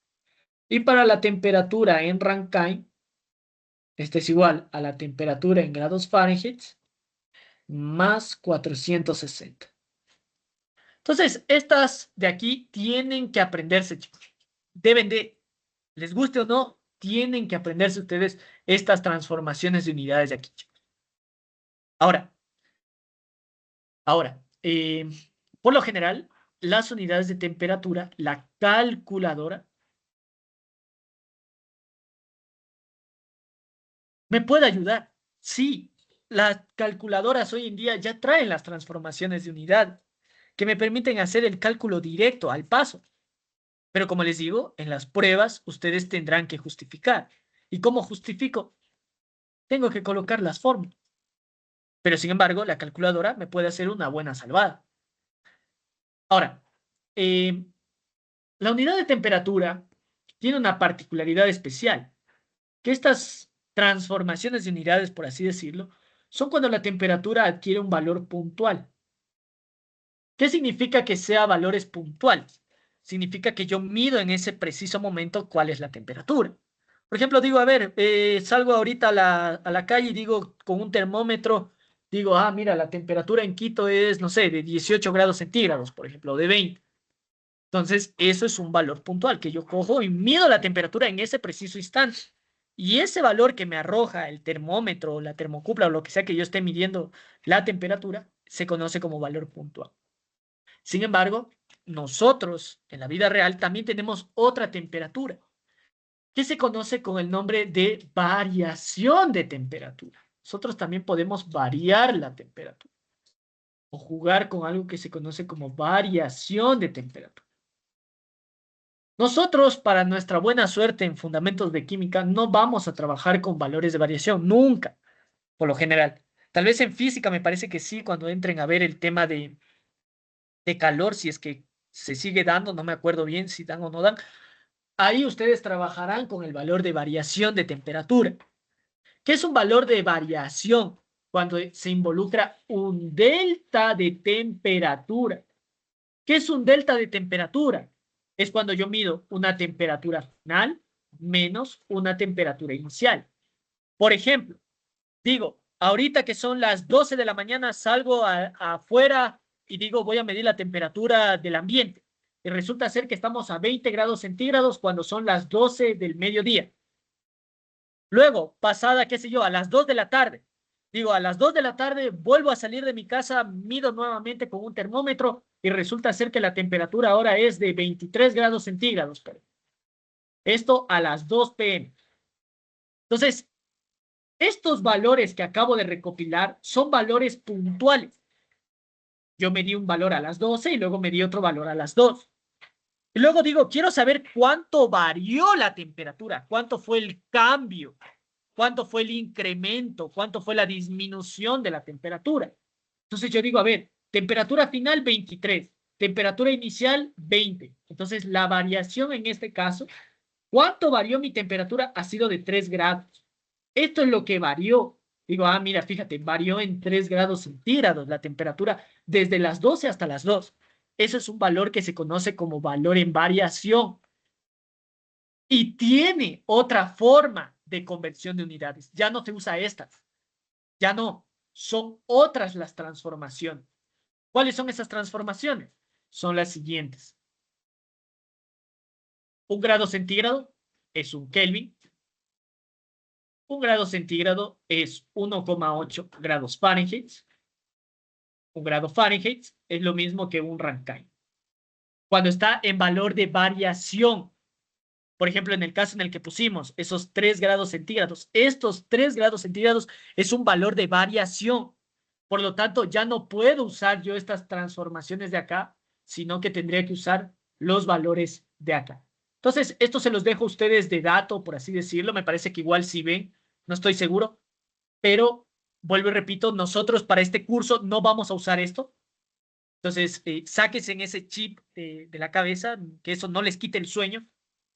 Y para la temperatura en Rankine, esta es igual a la temperatura en grados Fahrenheit más 460. Entonces, estas de aquí tienen que aprenderse, chicos. Deben de, les guste o no, tienen que aprenderse ustedes estas transformaciones de unidades de aquí, chicos. Ahora, por lo general, las unidades de temperatura, la calculadora, me puede ayudar. Sí, las calculadoras hoy en día ya traen las transformaciones de unidad que me permiten hacer el cálculo directo al paso. Pero como les digo, en las pruebas ustedes tendrán que justificar. ¿Y cómo justifico? Tengo que colocar las fórmulas. Pero sin embargo, la calculadora me puede hacer una buena salvada. Ahora, eh, la unidad de temperatura tiene una particularidad especial, que estas transformaciones de unidades, por así decirlo, son cuando la temperatura adquiere un valor puntual. ¿Qué significa que sea valores puntuales? Significa que yo mido en ese preciso momento cuál es la temperatura. Por ejemplo, digo, a ver, salgo ahorita a la calle y digo con un termómetro, digo, mira, la temperatura en Quito es, no sé, de 18 grados centígrados, por ejemplo, o de 20. Entonces, eso es un valor puntual que yo cojo y mido la temperatura en ese preciso instante. Y ese valor que me arroja el termómetro, la termocupla o lo que sea que yo esté midiendo la temperatura, se conoce como valor puntual. Sin embargo, nosotros en la vida real también tenemos otra temperatura que se conoce con el nombre de variación de temperatura. Nosotros también podemos variar la temperatura o jugar con algo que se conoce como variación de temperatura. Nosotros, para nuestra buena suerte en fundamentos de química, no vamos a trabajar con valores de variación, nunca, por lo general. Tal vez en física me parece que sí, cuando entren a ver el tema de calor, si es que se sigue dando, no me acuerdo bien si dan o no dan, ahí ustedes trabajarán con el valor de variación de temperatura. ¿Qué es un valor de variación? Cuando se involucra un delta de temperatura. ¿Qué es un delta de temperatura? Es cuando yo mido una temperatura final menos una temperatura inicial. Por ejemplo, digo, ahorita que son las 12 de la mañana, salgo afuera y digo, voy a medir la temperatura del ambiente. Y resulta ser que estamos a 20 grados centígrados cuando son las 12 del mediodía. Luego, pasada, qué sé yo, a las 2 de la tarde. Digo, a las 2 de la tarde vuelvo a salir de mi casa, mido nuevamente con un termómetro y resulta ser que la temperatura ahora es de 23 grados centígrados. Esto a las 2 p.m. Entonces, estos valores que acabo de recopilar son valores puntuales. Yo medí un valor a las 12 y luego medí otro valor a las 2. Y luego digo, quiero saber cuánto varió la temperatura, cuánto fue el cambio, cuánto fue el incremento, cuánto fue la disminución de la temperatura. Entonces yo digo, a ver, temperatura final 23, temperatura inicial 20. Entonces la variación en este caso, ¿cuánto varió mi temperatura? Ha sido de 3 grados. Esto es lo que varió. Digo, mira, fíjate, varió en 3 grados centígrados la temperatura desde las 12 hasta las 2. Eso es un valor que se conoce como valor en variación. Y tiene otra forma de conversión de unidades. Ya no se usa estas. Ya no. Son otras las transformaciones. ¿Cuáles son esas transformaciones? Son las siguientes. 1 grado centígrado es 1 Kelvin. 1 grado centígrado es 1,8 grados Fahrenheit. 1 grado Fahrenheit es lo mismo que 1 Rankine. Cuando está en valor de variación, por ejemplo, en el caso en el que pusimos esos 3 grados centígrados, estos 3 grados centígrados es un valor de variación. Por lo tanto, ya no puedo usar yo estas transformaciones de acá, sino que tendría que usar los valores de acá. Entonces, esto se los dejo a ustedes de dato, por así decirlo. Me parece que igual si ven, no estoy seguro, pero vuelvo y repito, nosotros para este curso no vamos a usar esto. Entonces, sáquense en ese chip de la cabeza, que eso no les quite el sueño.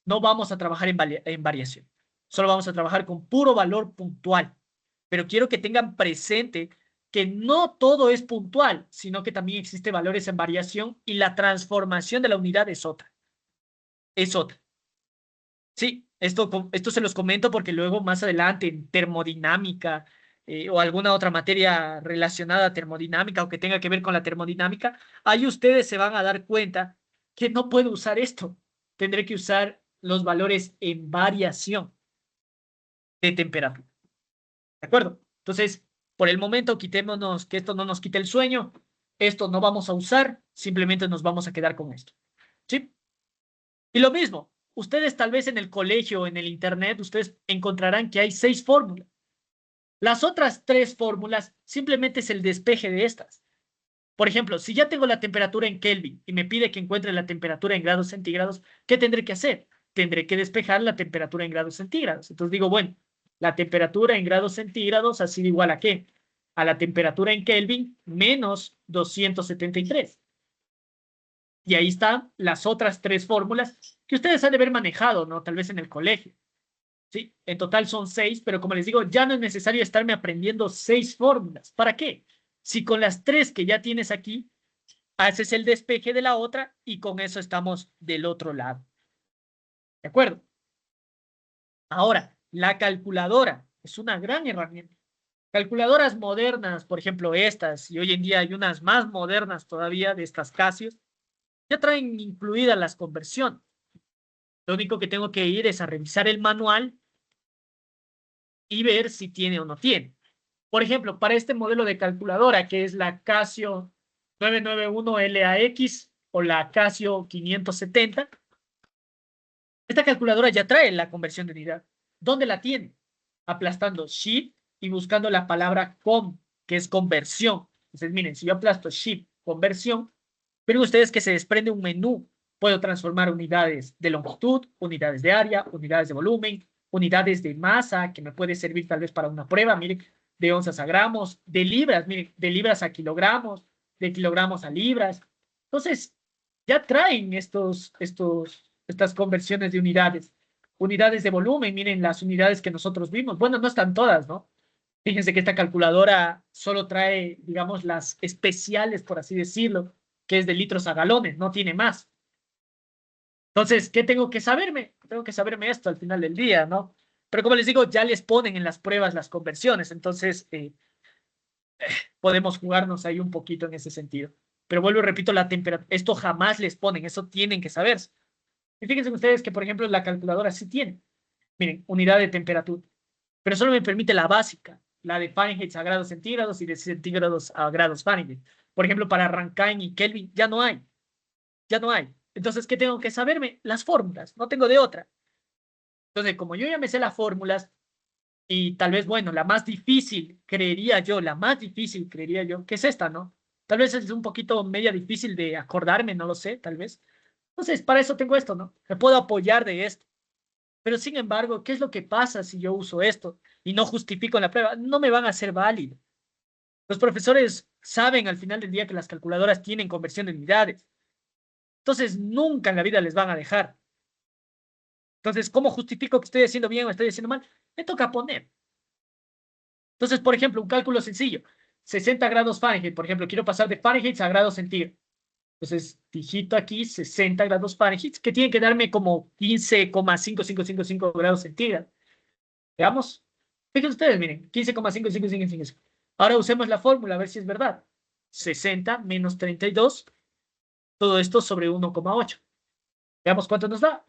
No vamos a trabajar en variación. Solo vamos a trabajar con puro valor puntual. Pero quiero que tengan presente que no todo es puntual, sino que también existe valores en variación y la transformación de la unidad es otra. Es otra. Sí, esto se los comento porque luego más adelante en termodinámica o alguna otra materia relacionada a termodinámica o que tenga que ver con la termodinámica, ahí ustedes se van a dar cuenta que no puedo usar esto. Tendré que usar los valores en variación de temperatura. ¿De acuerdo? Entonces, por el momento, quitémonos que esto no nos quite el sueño. Esto no vamos a usar, simplemente nos vamos a quedar con esto. ¿Sí? Y lo mismo, ustedes tal vez en el colegio o en el internet, ustedes encontrarán que hay 6 fórmulas. Las otras 3 fórmulas simplemente es el despeje de estas. Por ejemplo, si ya tengo la temperatura en Kelvin y me pide que encuentre la temperatura en grados centígrados, ¿qué tendré que hacer? Tendré que despejar la temperatura en grados centígrados. Entonces digo, bueno, la temperatura en grados centígrados ha sido igual a ¿qué? A la temperatura en Kelvin menos 273. Y ahí están las otras 3 fórmulas que ustedes han de haber manejado, ¿no? Tal vez en el colegio. ¿Sí? En total son 6, pero como les digo, ya no es necesario estarme aprendiendo 6 fórmulas. ¿Para qué? Si con las 3 que ya tienes aquí, haces el despeje de la otra y con eso estamos del otro lado. ¿De acuerdo? Ahora, la calculadora es una gran herramienta. Calculadoras modernas, por ejemplo estas, y hoy en día hay unas más modernas todavía de estas Casios, ya traen incluidas las conversiones. Lo único que tengo que ir es a revisar el manual y ver si tiene o no tiene. Por ejemplo, para este modelo de calculadora, que es la Casio 991LAX o la Casio 570, esta calculadora ya trae la conversión de unidad. ¿Dónde la tiene? Aplastando Shift y buscando la palabra com, que es conversión. Entonces, miren, si yo aplasto Shift, conversión, ven ustedes que se desprende un menú. Puedo transformar unidades de longitud, unidades de área, unidades de volumen, unidades de masa, que me puede servir tal vez para una prueba, miren, de onzas a gramos, de libras, miren, de libras a kilogramos, de kilogramos a libras. Entonces, ya traen estas conversiones de unidades. Unidades de volumen, miren las unidades que nosotros vimos. Bueno, no están todas, ¿no? Fíjense que esta calculadora solo trae, digamos, las especiales, por así decirlo, que es de litros a galones, no tiene más. Entonces, ¿qué tengo que saberme? Tengo que saberme esto al final del día, ¿no? Pero como les digo, ya les ponen en las pruebas las conversiones, entonces podemos jugarnos ahí un poquito en ese sentido. Pero vuelvo y repito, la temperatura, esto jamás les ponen, eso tienen que saber. Y fíjense ustedes que, por ejemplo, la calculadora sí tiene. Miren, unidad de temperatura. Pero solo me permite la básica, la de Fahrenheit a grados centígrados y de centígrados a grados Fahrenheit. Por ejemplo, para Rankine y Kelvin ya no hay. Ya no hay. Entonces, ¿qué tengo que saberme? Las fórmulas. No tengo de otra. Entonces, como yo ya me sé las fórmulas y tal vez, bueno, la más difícil, creería yo, la más difícil, creería yo, que es esta, ¿no? Tal vez es un poquito media difícil de acordarme, no lo sé, tal vez. Entonces, para eso tengo esto, ¿no? Me puedo apoyar de esto. Pero sin embargo, ¿qué es lo que pasa si yo uso esto y no justifico en la prueba? No me van a ser válido. Los profesores saben al final del día que las calculadoras tienen conversión de unidades. Entonces, nunca en la vida les van a dejar. Entonces, ¿cómo justifico que estoy haciendo bien o estoy haciendo mal? Me toca poner. Entonces, por ejemplo, un cálculo sencillo. 60 grados Fahrenheit, por ejemplo, quiero pasar de Fahrenheit a grados centígrados. Entonces, digito aquí 60 grados Fahrenheit, que tiene que darme como 15,5555 grados centígrados. Veamos. Fíjense ustedes, miren, 15,5555. Ahora usemos la fórmula a ver si es verdad. 60 menos 32. Todo esto sobre 1,8. Veamos cuánto nos da.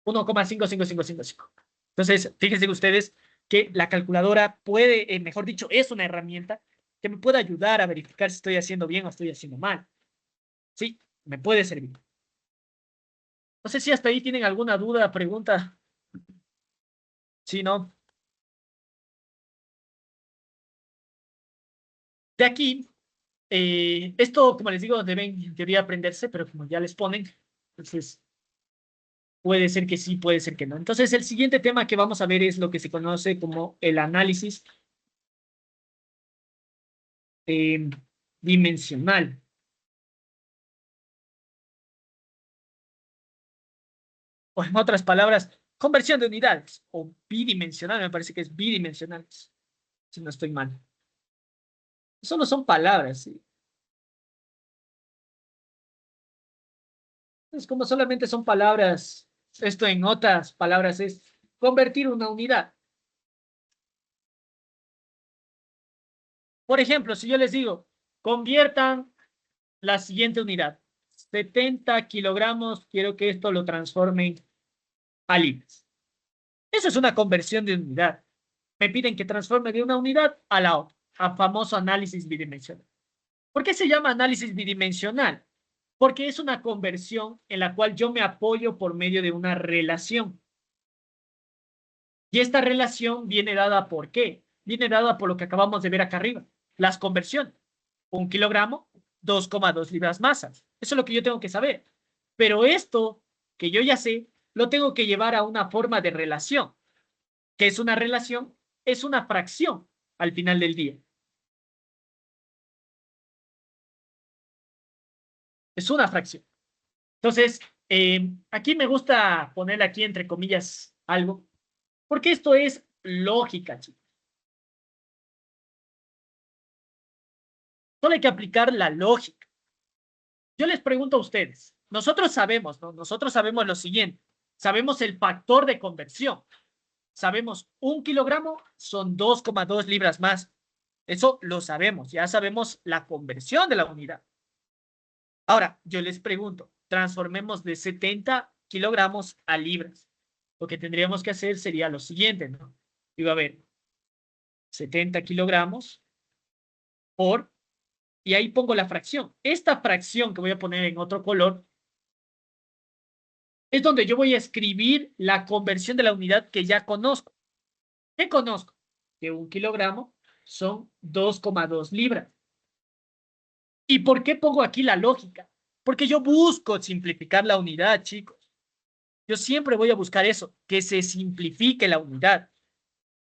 1,55555. Entonces, fíjense ustedes que la calculadora puede, mejor dicho, es una herramienta que me puede ayudar a verificar si estoy haciendo bien o estoy haciendo mal. Sí, me puede servir. No sé si hasta ahí tienen alguna duda, pregunta. Sí, ¿no? De aquí, esto, como les digo, deben en teoría aprenderse, pero como ya les ponen, entonces puede ser que sí, puede ser que no. Entonces, el siguiente tema que vamos a ver es lo que se conoce como el análisis eh, dimensional. O en otras palabras, conversión de unidades, o bidimensional, me parece que es bidimensional, si no estoy mal. Solo son palabras, ¿sí? Es como solamente son palabras, esto en otras palabras es convertir una unidad. Por ejemplo, si yo les digo, conviertan la siguiente unidad, 70 kilogramos, quiero que esto lo transformen a libras. Eso es una conversión de unidad. Me piden que transforme de una unidad a la otra, a famoso análisis bidimensional. ¿Por qué se llama análisis bidimensional? Porque es una conversión en la cual yo me apoyo por medio de una relación. Y esta relación viene dada por qué? Viene dada por lo que acabamos de ver acá arriba. Las conversiones. 1 kilogramo, 2,2 libras masas. Eso es lo que yo tengo que saber. Pero esto que yo ya sé, lo tengo que llevar a una forma de relación. ¿Qué es una relación? Es una fracción al final del día. Es una fracción. Entonces, aquí me gusta poner aquí entre comillas algo, porque esto es lógica, chicos. Solo hay que aplicar la lógica. Yo les pregunto a ustedes, nosotros sabemos, ¿no? Nosotros sabemos lo siguiente, sabemos el factor de conversión, sabemos 1 kilogramo son 2,2 libras más. Eso lo sabemos, ya sabemos la conversión de la unidad. Ahora, yo les pregunto, transformemos de 70 kilogramos a libras. Lo que tendríamos que hacer sería lo siguiente, ¿no? Digo, a ver, 70 kilogramos por, y ahí pongo la fracción. Esta fracción que voy a poner en otro color es donde yo voy a escribir la conversión de la unidad que ya conozco. ¿Qué conozco? Que 1 kilogramo son 2,2 libras. ¿Y por qué pongo aquí la lógica? Porque yo busco simplificar la unidad, chicos. Yo siempre voy a buscar eso, que se simplifique la unidad,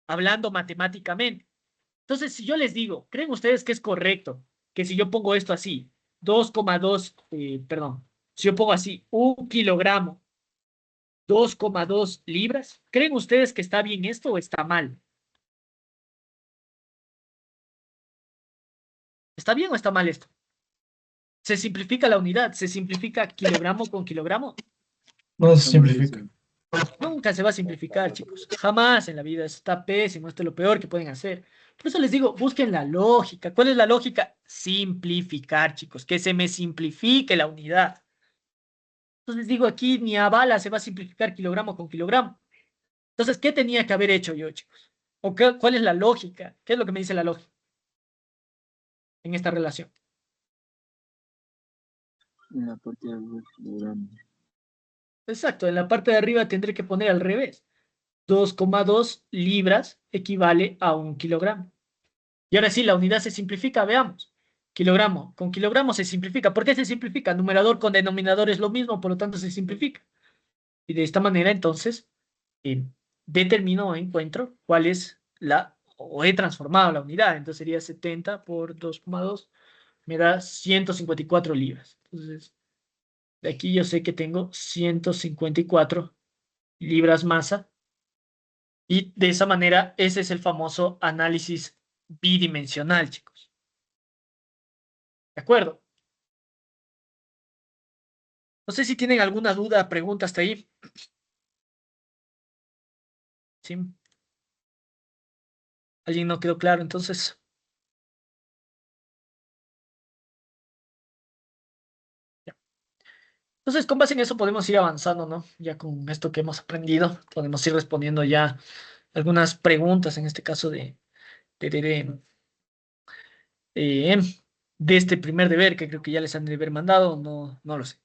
hablando matemáticamente. Entonces, si yo les digo, ¿creen ustedes que es correcto que si yo pongo esto así, 2,2, perdón, si yo pongo así, 1 kilogramo, 2,2 libras, ¿creen ustedes que está bien esto o está mal? ¿Está bien o está mal esto? Se simplifica la unidad, se simplifica kilogramo con kilogramo. No se simplifica. Nunca se va a simplificar, chicos. Jamás en la vida. Está pésimo. Esto es lo peor que pueden hacer. Por eso les digo, busquen la lógica. ¿Cuál es la lógica? Simplificar, chicos. Que se me simplifique la unidad. Entonces les digo, aquí ni a bala se va a simplificar kilogramo con kilogramo. Entonces, ¿qué tenía que haber hecho yo, chicos? ¿Cuál es la lógica? ¿Qué es lo que me dice la lógica en esta relación? En la parte de abajo, kilogramo. Exacto, en la parte de arriba tendré que poner al revés. 2,2 libras equivale a 1 kilogramo. Y ahora sí, la unidad se simplifica, veamos. Kilogramo con kilogramo se simplifica. ¿Por qué se simplifica? Numerador con denominador es lo mismo, por lo tanto se simplifica. Y de esta manera, entonces, eh, determino o encuentro cuál es o he transformado la unidad. Entonces sería 70 por 2,2, me da 154 libras. Entonces, de aquí yo sé que tengo 154 libras masa. Y de esa manera, ese es el famoso análisis bidimensional, chicos. ¿De acuerdo? No sé si tienen alguna duda, pregunta hasta ahí. ¿Sí? ¿Alguien no quedó claro? Entonces, Entonces, con base en eso podemos ir avanzando, ¿no? Ya con esto que hemos aprendido, podemos ir respondiendo ya algunas preguntas, en este caso de, de, de, eh, de este primer deber, que creo que ya les han de haber mandado, no lo sé.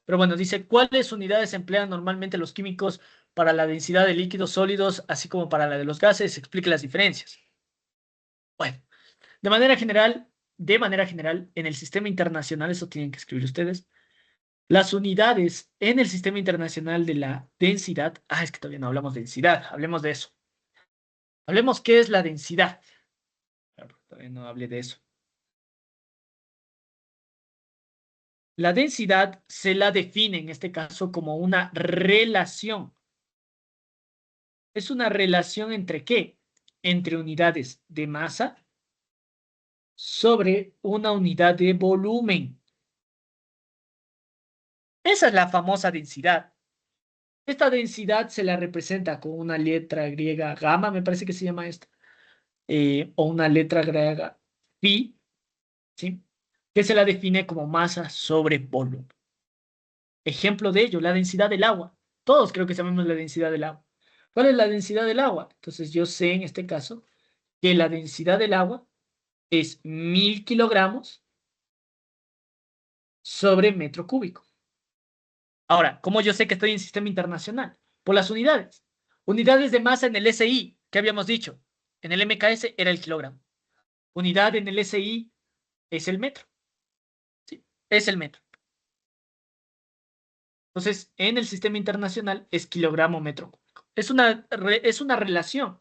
Pero bueno, dice, ¿cuáles unidades emplean normalmente los químicos para la densidad de líquidos sólidos, así como para la de los gases? Explique las diferencias. Bueno, de manera general, en el sistema internacional, eso tienen que escribir ustedes, las unidades en el sistema internacional de la densidad, es que todavía no hablamos de densidad, hablemos de eso. Hablemos qué es la densidad. Todavía no hablé de eso. La densidad se la define en este caso como una relación. ¿Es una relación entre qué? Entre unidades de masa sobre una unidad de volumen. Esa es la famosa densidad. Esta densidad se la representa con una letra griega gamma, me parece que se llama esta, o una letra griega pi, ¿sí? Que se la define como masa sobre volumen. Ejemplo de ello, la densidad del agua. Todos creo que sabemos la densidad del agua. ¿Cuál es la densidad del agua? Entonces yo sé en este caso que la densidad del agua es 1000 kilogramos sobre metro cúbico. Ahora, ¿cómo yo sé que estoy en sistema internacional? Por las unidades. Unidades de masa en el SI, ¿qué habíamos dicho? En el MKS era el kilogramo. Unidad en el SI es el metro. ¿Sí? Es el metro. Entonces, en el sistema internacional es kilogramo metro cúbico. Es una relación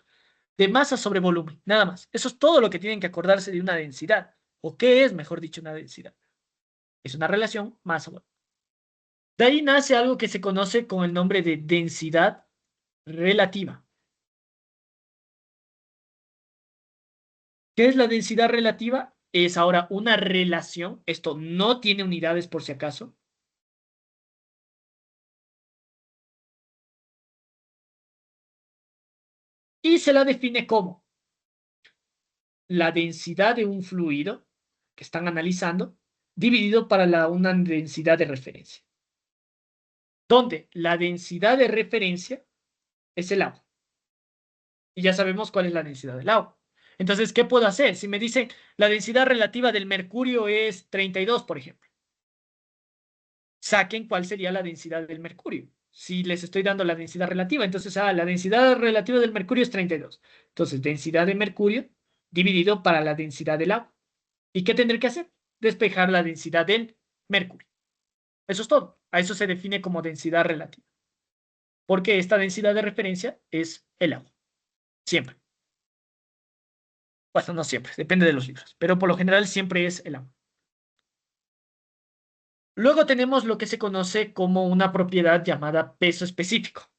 de masa sobre volumen, nada más. Eso es todo lo que tienen que acordarse de una densidad. ¿O qué es, mejor dicho, una densidad? Es una relación masa-volumen. De ahí nace algo que se conoce con el nombre de densidad relativa. ¿Qué es la densidad relativa? Es ahora una relación. Esto no tiene unidades por si acaso. Y se la define como la densidad de un fluido que están analizando dividido para una densidad de referencia. Donde la densidad de referencia es el agua. Y ya sabemos cuál es la densidad del agua. Entonces, ¿qué puedo hacer? Si me dicen la densidad relativa del mercurio es 32, por ejemplo. Saquen cuál sería la densidad del mercurio. Si les estoy dando la densidad relativa, entonces, la densidad relativa del mercurio es 32. Entonces, densidad de mercurio dividido para la densidad del agua. ¿Y qué tendré que hacer? Despejar la densidad del mercurio. Eso es todo. A eso se define como densidad relativa. Porque esta densidad de referencia es el agua. Siempre. Bueno, no siempre, depende de los libros, pero por lo general siempre es el agua. Luego tenemos lo que se conoce como una propiedad llamada peso específico.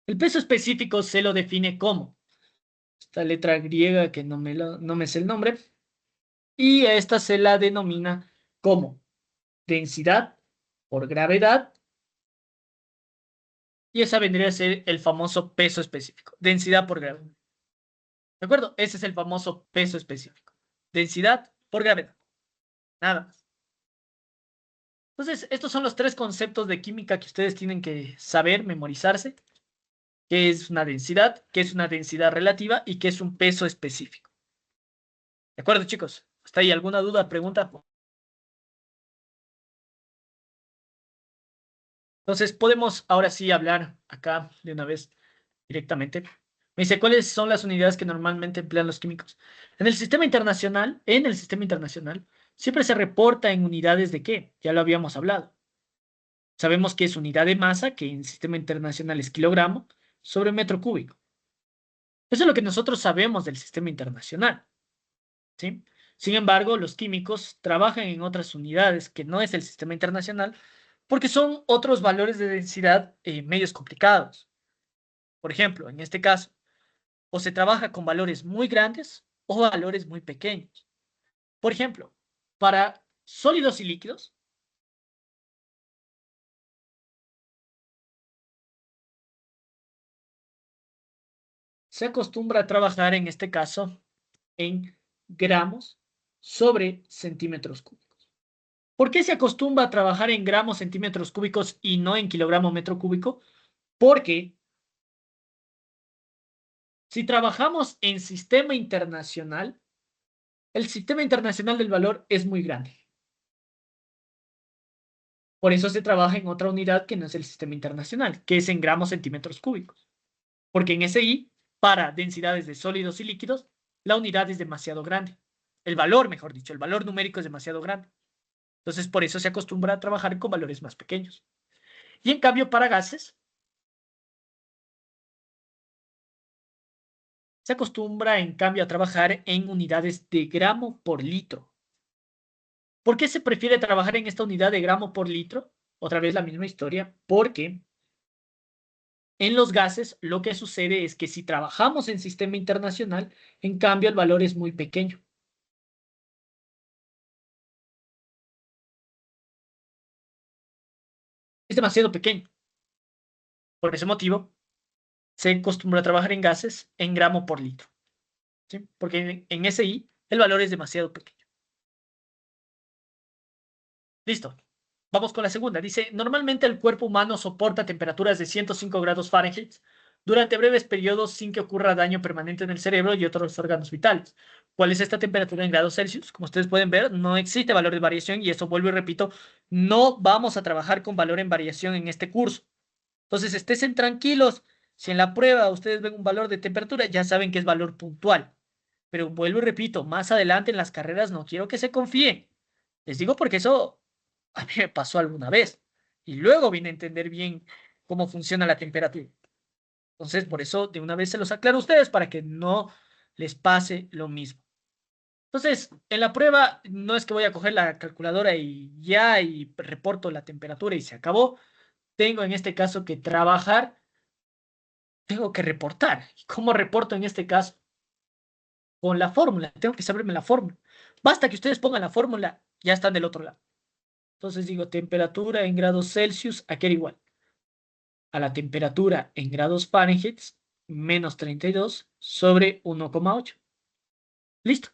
El peso específico se lo define como esta letra griega que no me sé el nombre, y a esta se la denomina como densidad por gravedad, y esa vendría a ser el famoso peso específico, densidad por gravedad. ¿De acuerdo? Ese es el famoso peso específico. Densidad por gravedad. Nada más. Entonces, estos son los tres conceptos de química que ustedes tienen que saber, memorizarse. ¿Qué es una densidad? ¿Qué es una densidad relativa? ¿Y qué es un peso específico? ¿De acuerdo, chicos? ¿Hasta ahí alguna duda, pregunta? Entonces, podemos ahora sí hablar acá de una vez directamente. Me dice, ¿cuáles son las unidades que normalmente emplean los químicos? En el sistema internacional, siempre se reporta en unidades de qué? Ya lo habíamos hablado. Sabemos que es unidad de masa, que en el sistema internacional es kilogramo, sobre metro cúbico. Eso es lo que nosotros sabemos del sistema internacional, ¿sí? Sin embargo, los químicos trabajan en otras unidades que no es el sistema internacional, porque son otros valores de densidad medios complicados. Por ejemplo, en este caso, o se trabaja con valores muy grandes o valores muy pequeños. Por ejemplo, para sólidos y líquidos, se acostumbra a trabajar en este caso en gramos sobre centímetros cúbicos. ¿Por qué se acostumbra a trabajar en gramos centímetros cúbicos y no en kilogramo metro cúbico? Porque si trabajamos en sistema internacional, el sistema internacional del valor es muy grande. Por eso se trabaja en otra unidad que no es el sistema internacional, que es en gramos centímetros cúbicos. Porque en SI, para densidades de sólidos y líquidos, la unidad es demasiado grande. El valor, mejor dicho, el valor numérico es demasiado grande. Entonces, por eso se acostumbra a trabajar con valores más pequeños. Y en cambio, para gases, se acostumbra, en cambio, a trabajar en unidades de gramo por litro. ¿Por qué se prefiere trabajar en esta unidad de gramo por litro? Otra vez la misma historia, porque en los gases lo que sucede es que si trabajamos en sistema internacional, en cambio el valor es muy pequeño. Es demasiado pequeño. Por ese motivo, se acostumbra a trabajar en gases en gramo por litro. ¿Sí? Porque en SI el valor es demasiado pequeño. Listo. Vamos con la segunda. Dice, normalmente el cuerpo humano soporta temperaturas de 105 grados Fahrenheit durante breves periodos sin que ocurra daño permanente en el cerebro y otros órganos vitales. ¿Cuál es esta temperatura en grados Celsius? Como ustedes pueden ver, no existe valor de variación y eso vuelvo y repito, no vamos a trabajar con valor en variación en este curso. Entonces, estén tranquilos. Si en la prueba ustedes ven un valor de temperatura, ya saben que es valor puntual. Pero vuelvo y repito, más adelante en las carreras no quiero que se confíen. Les digo porque eso a mí me pasó alguna vez. Y luego vine a entender bien cómo funciona la temperatura. Entonces, por eso de una vez se los aclaro a ustedes para que no les pase lo mismo. Entonces, en la prueba no es que voy a coger la calculadora y ya y reporto la temperatura y se acabó. Tengo en este caso que trabajar, tengo que reportar. ¿Cómo reporto en este caso? Con la fórmula. Tengo que saberme la fórmula. Basta que ustedes pongan la fórmula, ya están del otro lado. Entonces digo, temperatura en grados Celsius, ¿a qué era igual? A la temperatura en grados Fahrenheit menos 32 sobre 1,8. Listo.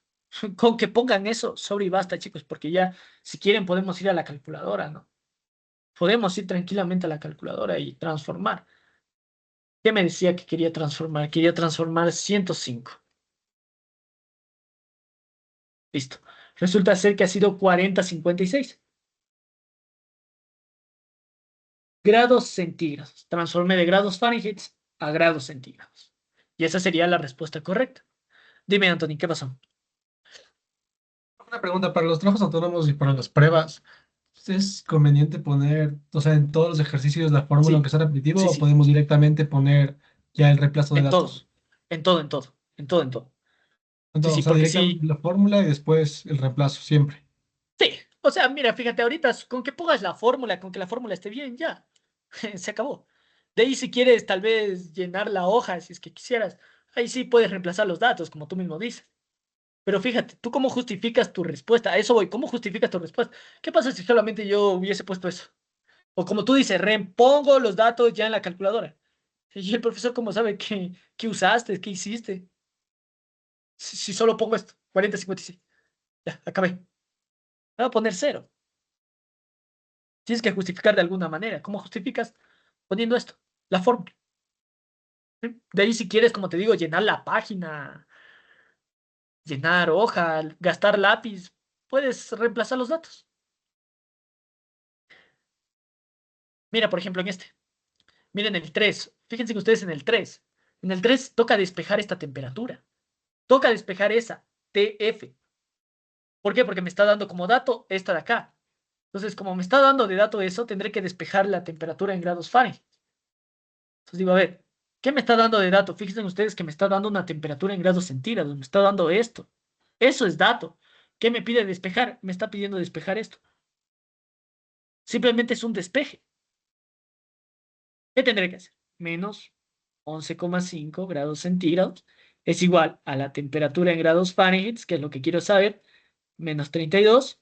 Con que pongan eso sobre y basta, chicos, porque ya, si quieren, podemos ir a la calculadora, ¿no? Podemos ir tranquilamente a la calculadora y transformar. ¿Qué me decía que quería transformar? Quería transformar 105. Listo. Resulta ser que ha sido 40,56 grados centígrados. Transformé de grados Fahrenheit a grados centígrados. Y esa sería la respuesta correcta. Dime, Anthony, ¿qué pasó? Una pregunta para los trabajos autónomos y para las pruebas. ¿Es conveniente poner, o sea, en todos los ejercicios la fórmula, Sí, aunque sea repetitivo, sí, o sí. podemos directamente poner ya el reemplazo de En datos? todos. En todo, en todo. En todo, en todo. Sí, Entonces, sí, o sea, porque directamente sí. la fórmula y después el reemplazo, siempre. Sí. O sea, mira, fíjate, ahorita con que pongas la fórmula, con que la fórmula esté bien, ya. Se acabó. De ahí, si quieres, tal vez llenar la hoja, si es que quisieras, ahí sí puedes reemplazar los datos, como tú mismo dices. Pero fíjate, ¿tú cómo justificas tu respuesta? A eso voy, ¿cómo justificas tu respuesta? ¿Qué pasa si solamente yo hubiese puesto eso? O como tú dices, repongo los datos ya en la calculadora. Y el profesor, ¿cómo sabe qué usaste, qué hiciste? Si solo pongo esto, 40,56. Ya, acabé. Voy a poner cero. Tienes que justificar de alguna manera. ¿Cómo justificas? Poniendo esto, la fórmula. ¿Sí? De ahí, si quieres, como te digo, llenar la página, llenar hoja, gastar lápiz, puedes reemplazar los datos. Mira, por ejemplo, en este. Miren el 3. Fíjense que ustedes en el 3. En el 3 toca despejar esta temperatura. Toca despejar esa, TF. ¿Por qué? Porque me está dando como dato esta de acá. Entonces, como me está dando de dato eso, tendré que despejar la temperatura en grados Fahrenheit. Entonces digo, a ver, ¿qué me está dando de dato? Fíjense ustedes que me está dando una temperatura en grados centígrados, me está dando esto. Eso es dato. ¿Qué me pide despejar? Me está pidiendo despejar esto. Simplemente es un despeje. ¿Qué tendré que hacer? Menos 11,5 grados centígrados es igual a la temperatura en grados Fahrenheit, que es lo que quiero saber, menos 32,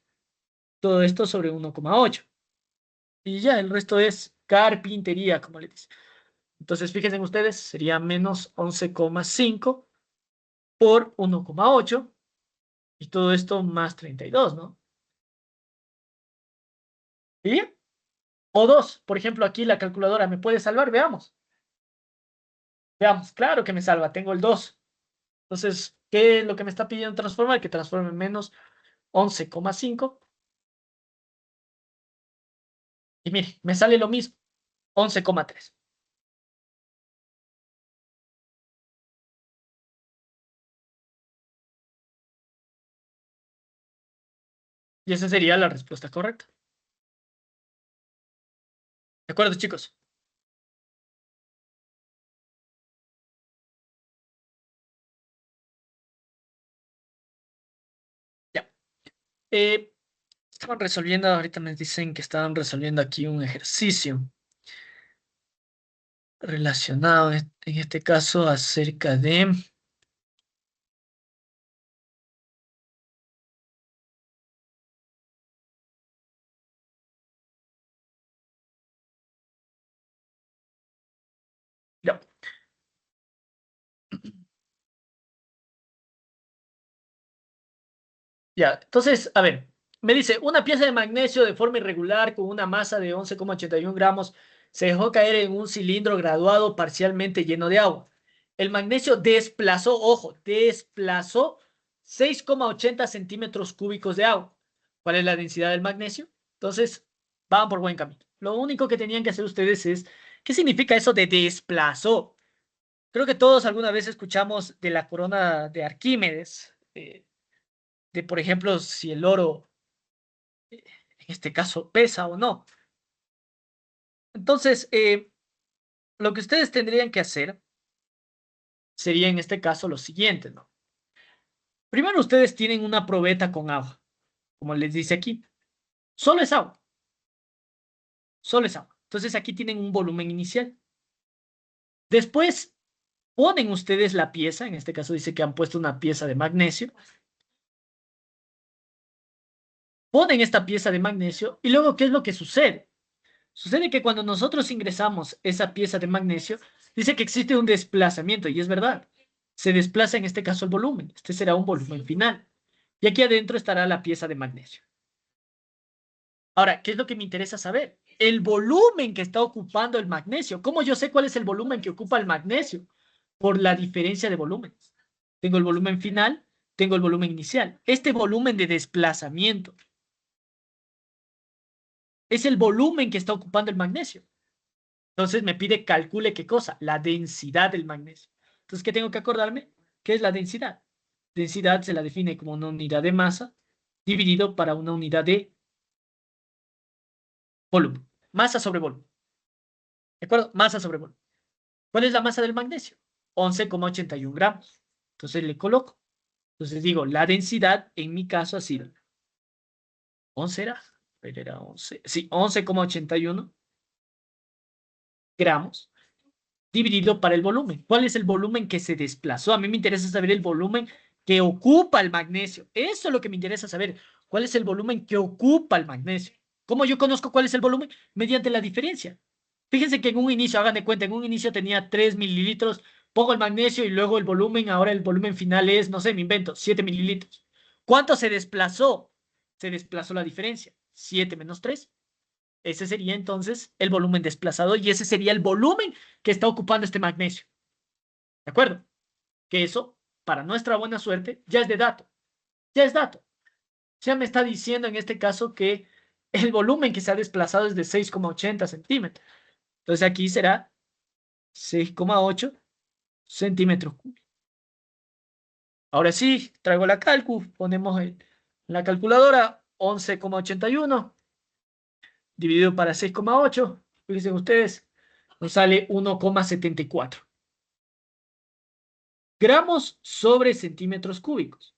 todo esto sobre 1,8. Y ya, el resto es carpintería, como le dice. Entonces, fíjense ustedes, sería menos 11,5 por 1,8. Y todo esto más 32, ¿no? ¿Y? O 2. Por ejemplo, aquí la calculadora me puede salvar. Veamos. Veamos. Claro que me salva. Tengo el 2. Entonces, ¿qué es lo que me está pidiendo transformar? Que transforme menos 11,5. Y mire, me sale lo mismo. 11,3. Y esa sería la respuesta correcta. ¿De acuerdo, chicos? Ya. Estaban resolviendo, ahorita me dicen que estaban resolviendo aquí un ejercicio relacionado, en este caso, acerca de... Ya. Ya, entonces, a ver, me dice, una pieza de magnesio de forma irregular con una masa de 11,81 gramos se dejó caer en un cilindro graduado parcialmente lleno de agua. El magnesio desplazó, ojo, desplazó 6,80 centímetros cúbicos de agua. ¿Cuál es la densidad del magnesio? Entonces, van por buen camino. Lo único que tenían que hacer ustedes es, ¿qué significa eso de desplazó? Creo que todos alguna vez escuchamos de la corona de Arquímedes, de, por ejemplo, si el oro, en este caso, pesa o no. Entonces, lo que ustedes tendrían que hacer sería en este caso lo siguiente, ¿no? Primero ustedes tienen una probeta con agua, como les dice aquí. Solo es agua, solo es agua. Entonces aquí tienen un volumen inicial. Después ponen ustedes la pieza, en este caso dice que han puesto una pieza de magnesio. Ponen esta pieza de magnesio y luego, ¿qué es lo que sucede? Sucede que cuando nosotros ingresamos esa pieza de magnesio, dice que existe un desplazamiento, y es verdad. Se desplaza en este caso el volumen. Este será un volumen final. Y aquí adentro estará la pieza de magnesio. Ahora, ¿qué es lo que me interesa saber? El volumen que está ocupando el magnesio. ¿Cómo yo sé cuál es el volumen que ocupa el magnesio? Por la diferencia de volúmenes. Tengo el volumen final, tengo el volumen inicial. Este volumen de desplazamiento es el volumen que está ocupando el magnesio. Entonces me pide calcule qué cosa, la densidad del magnesio. Entonces, ¿qué tengo que acordarme? ¿Qué es la densidad? Densidad se la define como una unidad de masa dividido para una unidad de volumen. Masa sobre volumen. ¿De acuerdo? Masa sobre volumen. ¿Cuál es la masa del magnesio? 11,81 gramos. Entonces le coloco. Entonces digo, la densidad en mi caso ha sido 11 era, pero era 11, sí, 11,81 gramos dividido para el volumen. ¿Cuál es el volumen que se desplazó? A mí me interesa saber el volumen que ocupa el magnesio. Eso es lo que me interesa saber. ¿Cuál es el volumen que ocupa el magnesio? ¿Cómo yo conozco cuál es el volumen? Mediante la diferencia. Fíjense que en un inicio, hagan de cuenta, en un inicio tenía 3 mililitros, pongo el magnesio y luego el volumen, ahora el volumen final es, no sé, me invento, 7 mililitros. ¿Cuánto se desplazó? Se desplazó la diferencia. 7 menos 3. Ese sería entonces el volumen desplazado y ese sería el volumen que está ocupando este magnesio. ¿De acuerdo? Que eso, para nuestra buena suerte, ya es de dato. Ya es dato. Ya me está diciendo en este caso que el volumen que se ha desplazado es de 6,80 centímetros. Entonces aquí será 6,8 centímetros cúbicos. Ahora sí, traigo la calcu, ponemos en la calculadora 11,81 dividido para 6,8. Fíjense ustedes, nos sale 1,74 gramos sobre centímetros cúbicos.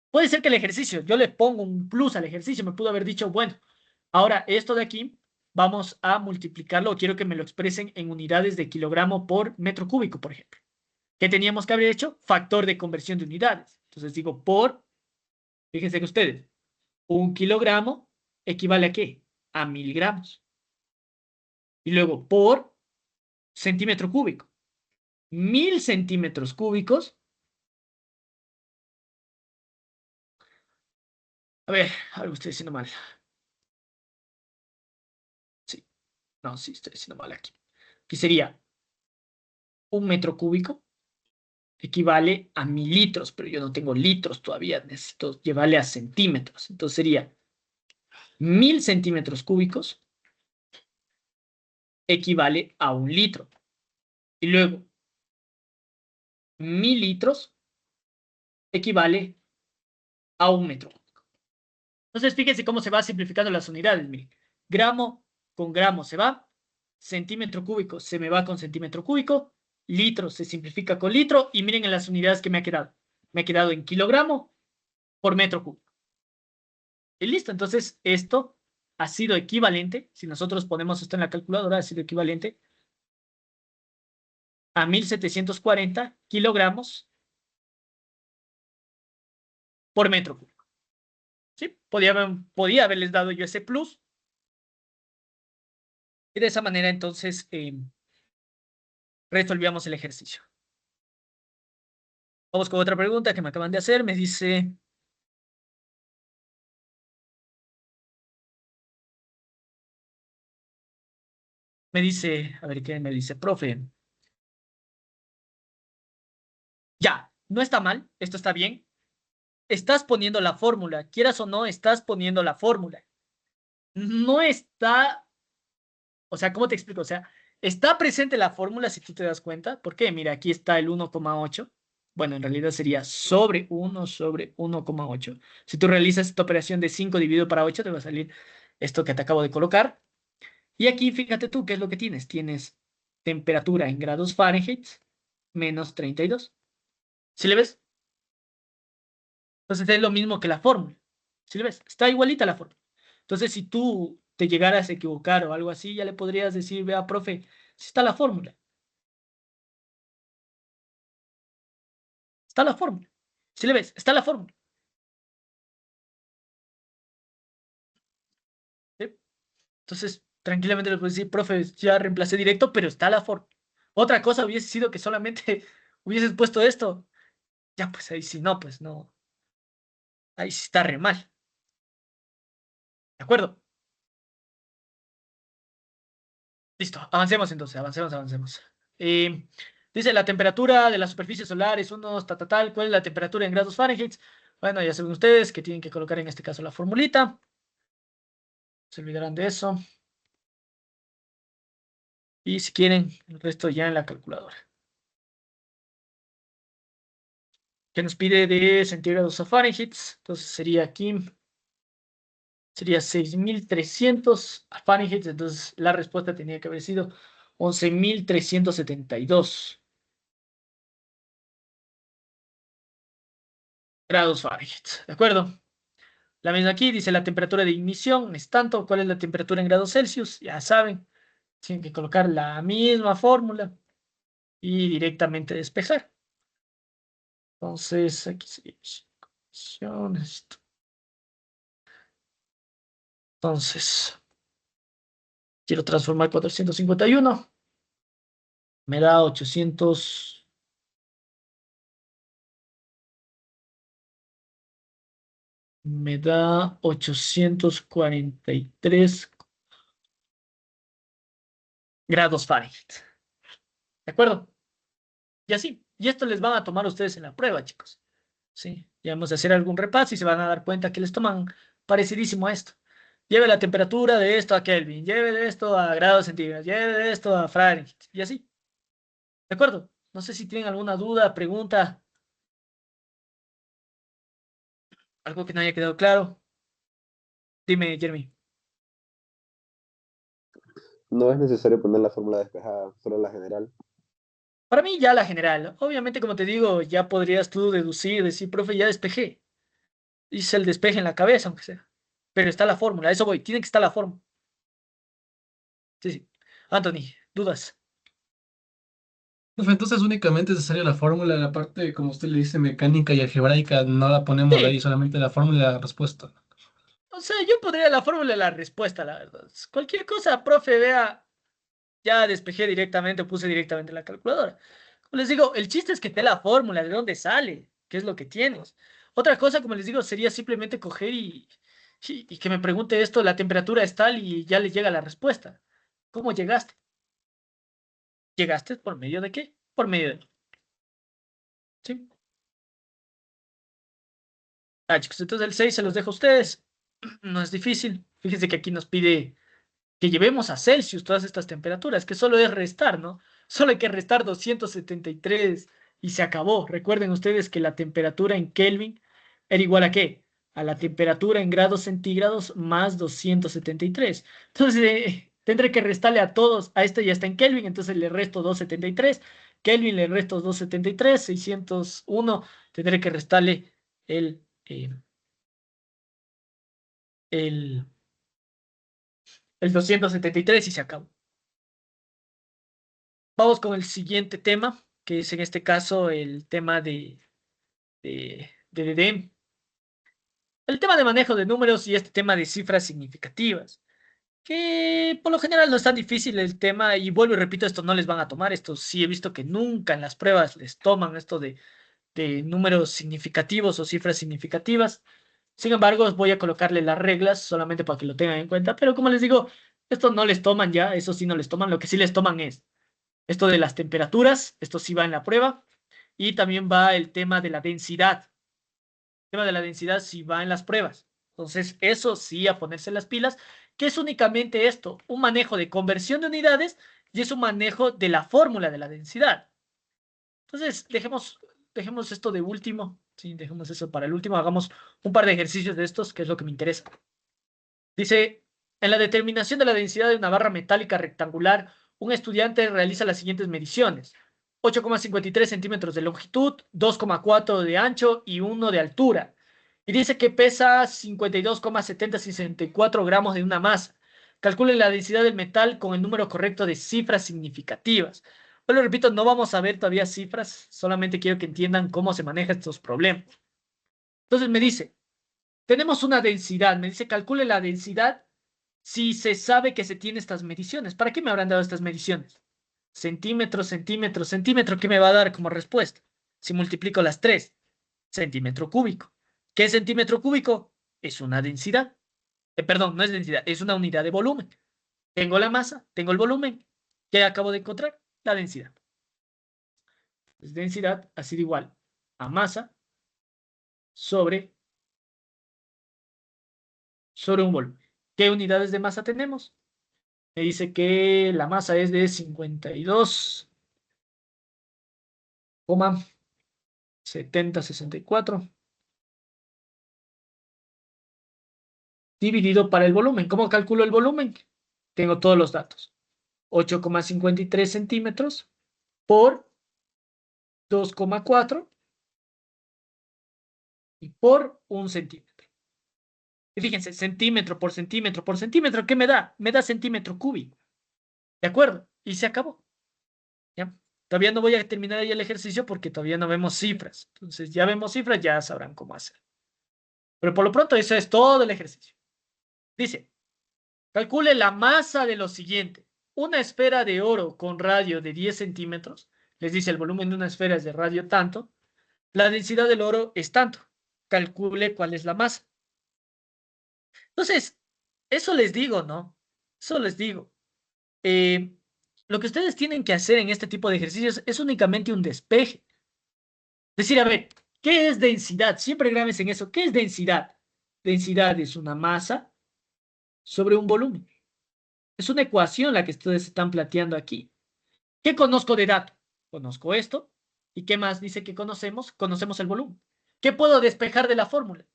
Puede ser que el ejercicio, yo le pongo un plus al ejercicio, me pudo haber dicho, bueno, ahora esto de aquí vamos a multiplicarlo, o quiero que me lo expresen en unidades de kilogramo por metro cúbico, por ejemplo. ¿Qué teníamos que haber hecho? Factor de conversión de unidades. Entonces digo por, fíjense que ustedes, 1 kilogramo equivale a ¿qué? A 1000 gramos. Y luego por centímetro cúbico. 1000 centímetros cúbicos. A ver, algo estoy diciendo mal. Sí, no, sí, estoy diciendo mal aquí. Aquí sería 1 metro cúbico equivale a 1000 litros, pero yo no tengo litros todavía, necesito llevarle a centímetros. Entonces sería 1000 centímetros cúbicos equivale a 1 litro. Y luego, 1000 litros equivale a 1 metro. Entonces, fíjense cómo se va simplificando las unidades. Miren, gramo con gramo se va, centímetro cúbico se me va con centímetro cúbico, litro se simplifica con litro, y miren en las unidades que me ha quedado. Me ha quedado en kilogramo por metro cúbico. Y listo, entonces esto ha sido equivalente, si nosotros ponemos esto en la calculadora, ha sido equivalente a 1740 kilogramos por metro cúbico. ¿Sí? Podía haberles dado yo ese plus. Y de esa manera, entonces, resolvíamos el ejercicio. Vamos con otra pregunta que me acaban de hacer. A ver qué me dice, profe. Ya, no está mal, esto está bien. Estás poniendo la fórmula, quieras o no, estás poniendo la fórmula. No está, o sea, ¿cómo te explico? O sea, está presente la fórmula si tú te das cuenta. ¿Por qué? Mira, aquí está el 1,8. Bueno, en realidad sería sobre 1 sobre 1,8. Si tú realizas esta operación de 5 dividido para 8, te va a salir esto que te acabo de colocar. Y aquí, fíjate tú, ¿qué es lo que tienes? Tienes temperatura en grados Fahrenheit menos 32. ¿Sí le ves? Entonces es lo mismo que la fórmula. ¿Sí le ves? Está igualita la fórmula. Entonces, si tú te llegaras a equivocar o algo así, ya le podrías decir, vea, profe, si está la fórmula. Está la fórmula. ¿Sí le ves? Está la fórmula. ¿Sí? Entonces, tranquilamente le puedes decir, profe, ya reemplacé directo, pero está la fórmula. Otra cosa hubiese sido que solamente hubieses puesto esto. Ya, pues ahí sí, no, pues no. Ahí sí está re mal. ¿De acuerdo? Listo, avancemos entonces, avancemos. Dice la temperatura de la superficie solar es unos tal. ¿Cuál es la temperatura en grados Fahrenheit? Bueno, ya saben ustedes que tienen que colocar en este caso la formulita. Se olvidarán de eso. Y si quieren, el resto ya en la calculadora. Que nos pide de centígrados a Fahrenheit. Entonces sería aquí, sería 6300 a Fahrenheit. Entonces la respuesta tenía que haber sido 11372 grados Fahrenheit. ¿De acuerdo? La misma aquí dice la temperatura de ignición es tanto. ¿Cuál es la temperatura en grados Celsius? Ya saben, tienen que colocar la misma fórmula y directamente despejar. Entonces, aquí sería esto. Entonces, quiero transformar 451. Me da 800. Me da 843 grados Fahrenheit. ¿De acuerdo? Y así. Y esto les van a tomar ustedes en la prueba, chicos. ¿Sí? Y vamos a hacer algún repaso y se van a dar cuenta que les toman parecidísimo a esto. Lleve la temperatura de esto a Kelvin, lleve de esto a grados centígrados, lleve de esto a Fahrenheit, y así. ¿De acuerdo? No sé si tienen alguna duda, pregunta, algo que no haya quedado claro. Dime, Jeremy. No es necesario poner la fórmula despejada, solo la general. Para mí ya la general. Obviamente, como te digo, ya podrías tú deducir, decir, profe, ya despejé. Hice el despeje en la cabeza, aunque sea. Pero está la fórmula, a eso voy, tiene que estar la fórmula. Sí, sí. Anthony, dudas. Profe, entonces únicamente es necesaria la fórmula, la parte, como usted le dice, mecánica y algebraica, no la ponemos ahí, Sí, solamente la fórmula y la respuesta. o sea, yo podría la fórmula de la respuesta, la verdad. Cualquier cosa, profe, vea, ya despejé directamente, puse directamente en la calculadora. Como les digo, el chiste es que te la fórmula, de dónde sale, qué es lo que tienes. Otra cosa, como les digo, sería simplemente coger y que me pregunte esto, la temperatura es tal y ya le llega la respuesta. ¿Cómo llegaste? ¿Llegaste por medio de qué? Por medio de... ¿Sí? Ah, chicos, entonces el 6 se los dejo a ustedes. No es difícil. Fíjense que aquí nos pide que llevemos a Celsius todas estas temperaturas, que solo es restar, ¿no? Solo hay que restar 273 y se acabó. Recuerden ustedes que la temperatura en Kelvin era igual a qué? A la temperatura en grados centígrados más 273. Entonces, tendré que restarle a todos, a este ya está en Kelvin, entonces le resto 273. Kelvin le resto 273, 601. Tendré que restarle el, eh, el, el 273 y se acabó. Vamos con el siguiente tema, que es en este caso el tema de DD. El tema de manejo de números y este tema de cifras significativas, que por lo general no es tan difícil el tema, y vuelvo y repito, esto no les van a tomar, esto sí he visto que nunca en las pruebas les toman esto de números significativos o cifras significativas. Sin embargo, os voy a colocarle las reglas solamente para que lo tengan en cuenta, pero como les digo, esto no les toman ya, eso sí no les toman, lo que sí les toman es esto de las temperaturas, esto sí va en la prueba, y también va el tema de la densidad. El tema de la densidad sí va en las pruebas. Entonces, eso sí a ponerse las pilas, que es únicamente esto, un manejo de conversión de unidades y es un manejo de la fórmula de la densidad. Entonces, dejemos esto de último, sí, dejemos eso para el último, hagamos un par de ejercicios de estos, que es lo que me interesa. Dice, en la determinación de la densidad de una barra metálica rectangular, un estudiante realiza las siguientes mediciones. 8,53 centímetros de longitud, 2,4 de ancho y 1 de altura. Y dice que pesa 52,7064 gramos de una masa. Calcule la densidad del metal con el número correcto de cifras significativas. Bueno, repito, no vamos a ver todavía cifras, solamente quiero que entiendan cómo se manejan estos problemas. Entonces me dice, tenemos una densidad, me dice calcule la densidad si se sabe que se tiene estas mediciones. ¿Para qué me habrán dado estas mediciones? Centímetro, centímetro, centímetro, ¿qué me va a dar como respuesta? Si multiplico las tres, centímetro cúbico. ¿Qué es centímetro cúbico? Es una densidad. Perdón, no es densidad, es una unidad de volumen. Tengo la masa, tengo el volumen. ¿Qué acabo de encontrar? La densidad. Es densidad ha sido igual a masa sobre un volumen. ¿Qué unidades de masa tenemos? Me dice que la masa es de 52,7064 dividido para el volumen. ¿Cómo calculo el volumen? Tengo todos los datos. 8,53 centímetros por 2,4 y por 1 centímetro. Y fíjense, centímetro por centímetro por centímetro, ¿qué me da? Me da centímetro cúbico. ¿De acuerdo? Y se acabó. ¿Ya? Todavía no voy a terminar ahí el ejercicio porque todavía no vemos cifras. Entonces, ya vemos cifras, ya sabrán cómo hacer. Pero por lo pronto, eso es todo el ejercicio. Dice, calcule la masa de lo siguiente. Una esfera de oro con radio de 10 centímetros. Les dice, el volumen de una esfera es de radio tanto. La densidad del oro es tanto. Calcule cuál es la masa. Entonces, eso les digo, ¿no? Eso les digo. Lo que ustedes tienen que hacer en este tipo de ejercicios es únicamente un despeje. Decir, a ver, ¿qué es densidad? Siempre grábense en eso. ¿Qué es densidad? Densidad es una masa sobre un volumen. Es una ecuación la que ustedes están planteando aquí. ¿Qué conozco de dato? Conozco esto. ¿Y qué más dice que conocemos? Conocemos el volumen. ¿Qué puedo despejar de la fórmula?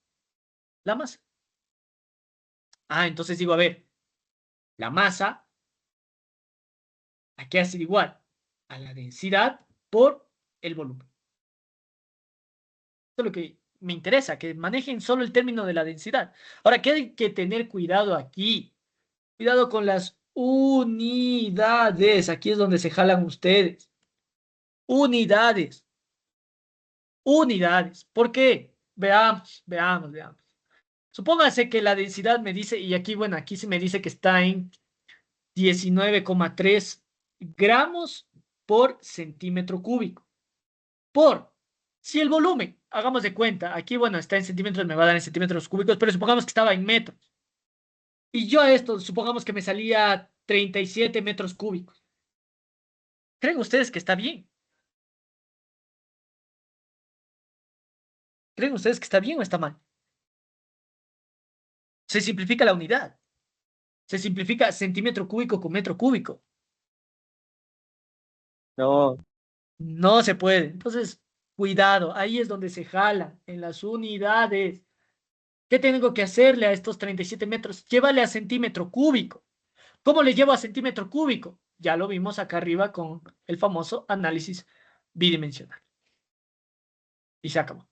La masa. Ah, entonces digo, a ver, la masa, aquí ha sido igual a la densidad por el volumen. Esto es lo que me interesa, que manejen solo el término de la densidad. Ahora, ¿qué hay que tener cuidado aquí? Cuidado con las unidades. Aquí es donde se jalan ustedes. Unidades. Unidades. ¿Por qué? Veamos. Supóngase que la densidad me dice, y aquí, bueno, aquí se me dice que está en 19,3 gramos por centímetro cúbico. Si el volumen, hagamos de cuenta, aquí, bueno, está en centímetros, me va a dar en centímetros cúbicos, pero supongamos que estaba en metros. Y yo a esto, supongamos que me salía 37 metros cúbicos. ¿Creen ustedes que está bien? ¿Creen ustedes que está bien o está mal? Se simplifica la unidad. Se simplifica centímetro cúbico con metro cúbico. No, No se puede. Entonces, cuidado, ahí es donde se jala, en las unidades. ¿Qué tengo que hacerle a estos 37 metros? Llévale a centímetro cúbico. ¿Cómo le llevo a centímetro cúbico? Ya lo vimos acá arriba con el famoso análisis bidimensional. Y se acabó.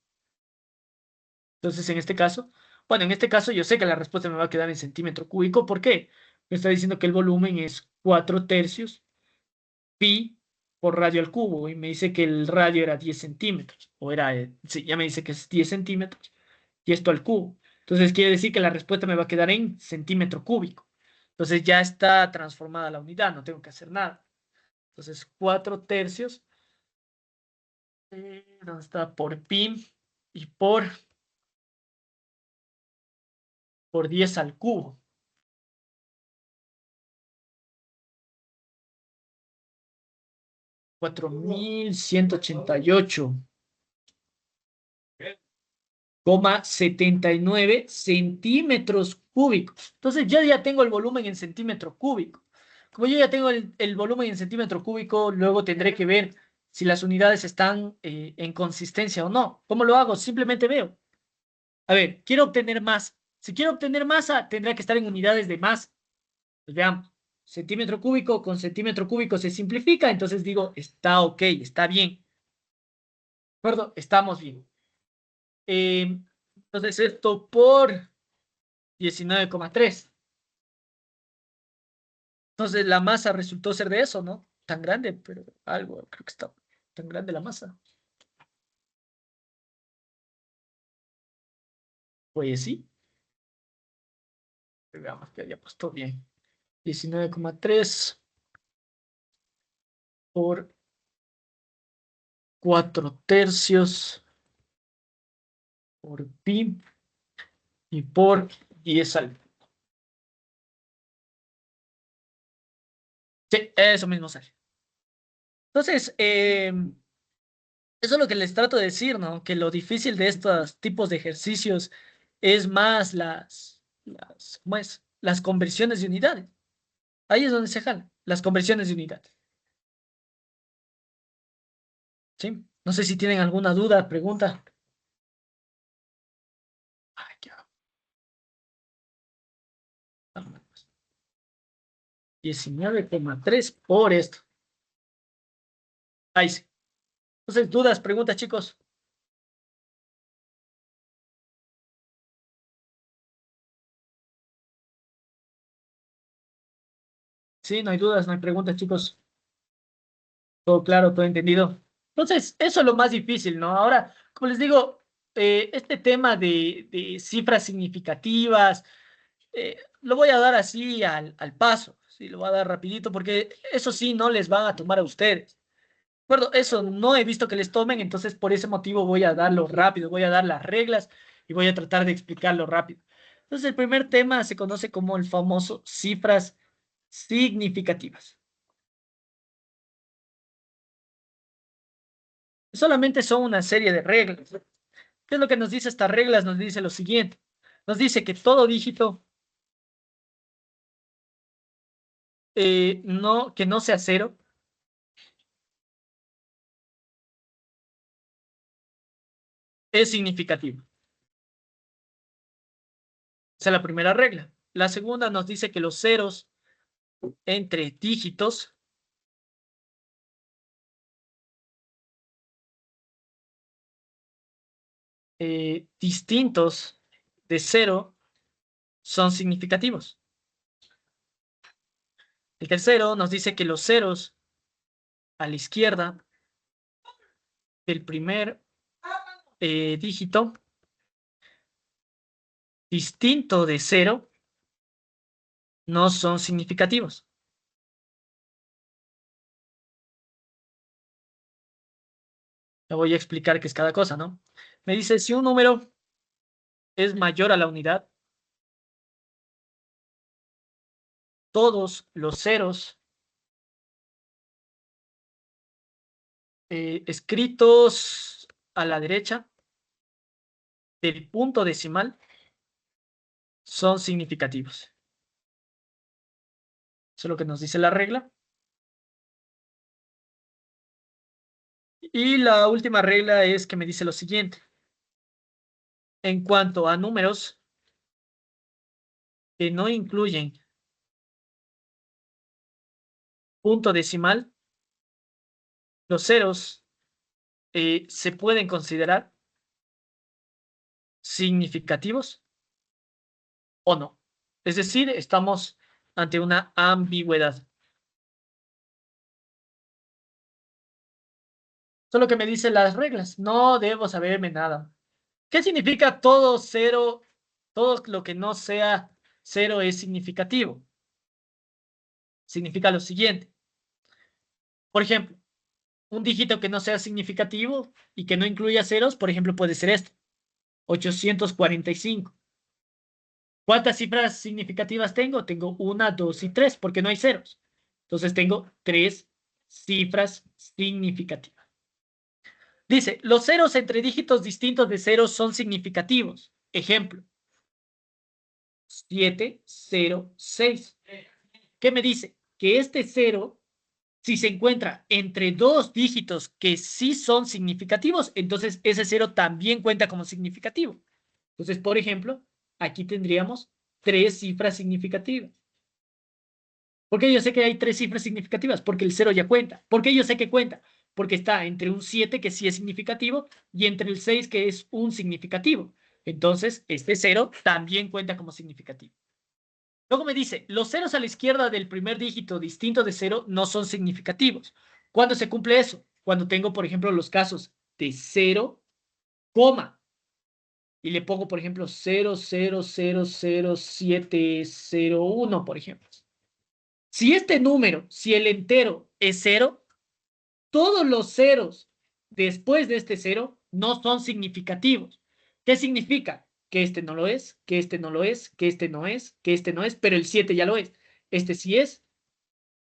Entonces, en este caso, bueno, en este caso yo sé que la respuesta me va a quedar en centímetro cúbico. ¿Por qué? Me está diciendo que el volumen es 4 tercios pi por radio al cubo y me dice que el radio era 10 centímetros. O era, sí, ya me dice que es 10 centímetros y esto al cubo. Entonces quiere decir que la respuesta me va a quedar en centímetro cúbico. Entonces ya está transformada la unidad, no tengo que hacer nada. Entonces 4 tercios, ¿dónde está? Por pi y por 10 al cubo. 4188,79 centímetros cúbicos. Entonces yo ya tengo el volumen en centímetro cúbico. Como yo ya tengo el volumen en centímetro cúbico, luego tendré que ver si las unidades están en consistencia o no. ¿Cómo lo hago? Simplemente veo. A ver, quiero obtener masa. Si quiero obtener masa, tendrá que estar en unidades de masa. Pues veamos. Centímetro cúbico con centímetro cúbico se simplifica, entonces digo, está ok, está bien. ¿De acuerdo? Estamos bien. Entonces esto por 19,3. Entonces la masa resultó ser de eso, ¿no? Tan grande, pero algo, creo que está tan grande la masa. Pues sí. Veamos que había puesto bien. 19,3 por 4 tercios por pi y por 10 al. Sí, eso mismo sale. Entonces, eso es lo que les trato de decir, ¿no? Que lo difícil de estos tipos de ejercicios es más ¿cómo es? Las conversiones de unidades. Ahí es donde se jalan, las conversiones de unidades. ¿Sí? No sé si tienen alguna duda, pregunta. Ay, qué 19,3 por esto. Ahí sí. Entonces, dudas, preguntas, chicos. Sí, no hay dudas, no hay preguntas, chicos. Todo claro, todo entendido. Entonces, eso es lo más difícil, ¿no? Ahora, como les digo, este tema de cifras significativas, lo voy a dar así al paso, sí, lo voy a dar rapidito, porque eso sí no les van a tomar a ustedes. ¿De acuerdo? Eso no he visto que les tomen, entonces por ese motivo voy a darlo rápido, voy a dar las reglas y voy a tratar de explicarlo rápido. Entonces, el primer tema se conoce como el famoso cifras significativas. Solamente son una serie de reglas. ¿Qué es lo que nos dice estas reglas? Nos dice lo siguiente. Nos dice que todo dígito que no sea cero es significativo. Esa es la primera regla. La segunda nos dice que los ceros entre dígitos distintos de cero son significativos. El tercero nos dice que los ceros a la izquierda del primer dígito distinto de cero no son significativos. Le voy a explicar qué es cada cosa, ¿no? Me dice, si un número es mayor a la unidad, todos los ceros escritos a la derecha del punto decimal son significativos. Eso es lo que nos dice la regla. Y la última regla es que me dice lo siguiente. En cuanto a números que no incluyen punto decimal, los ceros se pueden considerar significativos o no. Es decir, estamos ante una ambigüedad. Solo que me dicen las reglas. No debo saberme nada. ¿Qué significa todo cero? Todo lo que no sea cero es significativo. Significa lo siguiente. Por ejemplo, un dígito que no sea significativo y que no incluya ceros, por ejemplo, puede ser este. 845. ¿Cuántas cifras significativas tengo? Tengo 1, 2 y 3, porque no hay ceros. Entonces tengo 3 cifras significativas. Dice, los ceros entre dígitos distintos de ceros son significativos. Ejemplo, 706. ¿Qué me dice? Que este cero, si se encuentra entre dos dígitos que sí son significativos, entonces ese cero también cuenta como significativo. Entonces, por ejemplo, aquí tendríamos 3 cifras significativas. ¿Por qué yo sé que hay 3 cifras significativas? Porque el 0 ya cuenta. ¿Por qué yo sé que cuenta? Porque está entre un 7 que sí es significativo y entre el 6 que es un significativo. Entonces, este 0 también cuenta como significativo. Luego me dice, los ceros a la izquierda del primer dígito distinto de 0 no son significativos. ¿Cuándo se cumple eso? Cuando tengo, por ejemplo, los casos de 0, coma, y le pongo, por ejemplo, 0,0000701, por ejemplo. Si este número, si el entero es 0, todos los ceros después de este 0 no son significativos. ¿Qué significa? Que este no lo es, que este no lo es, que este no es, que este no es, pero el 7 ya lo es. Este sí es,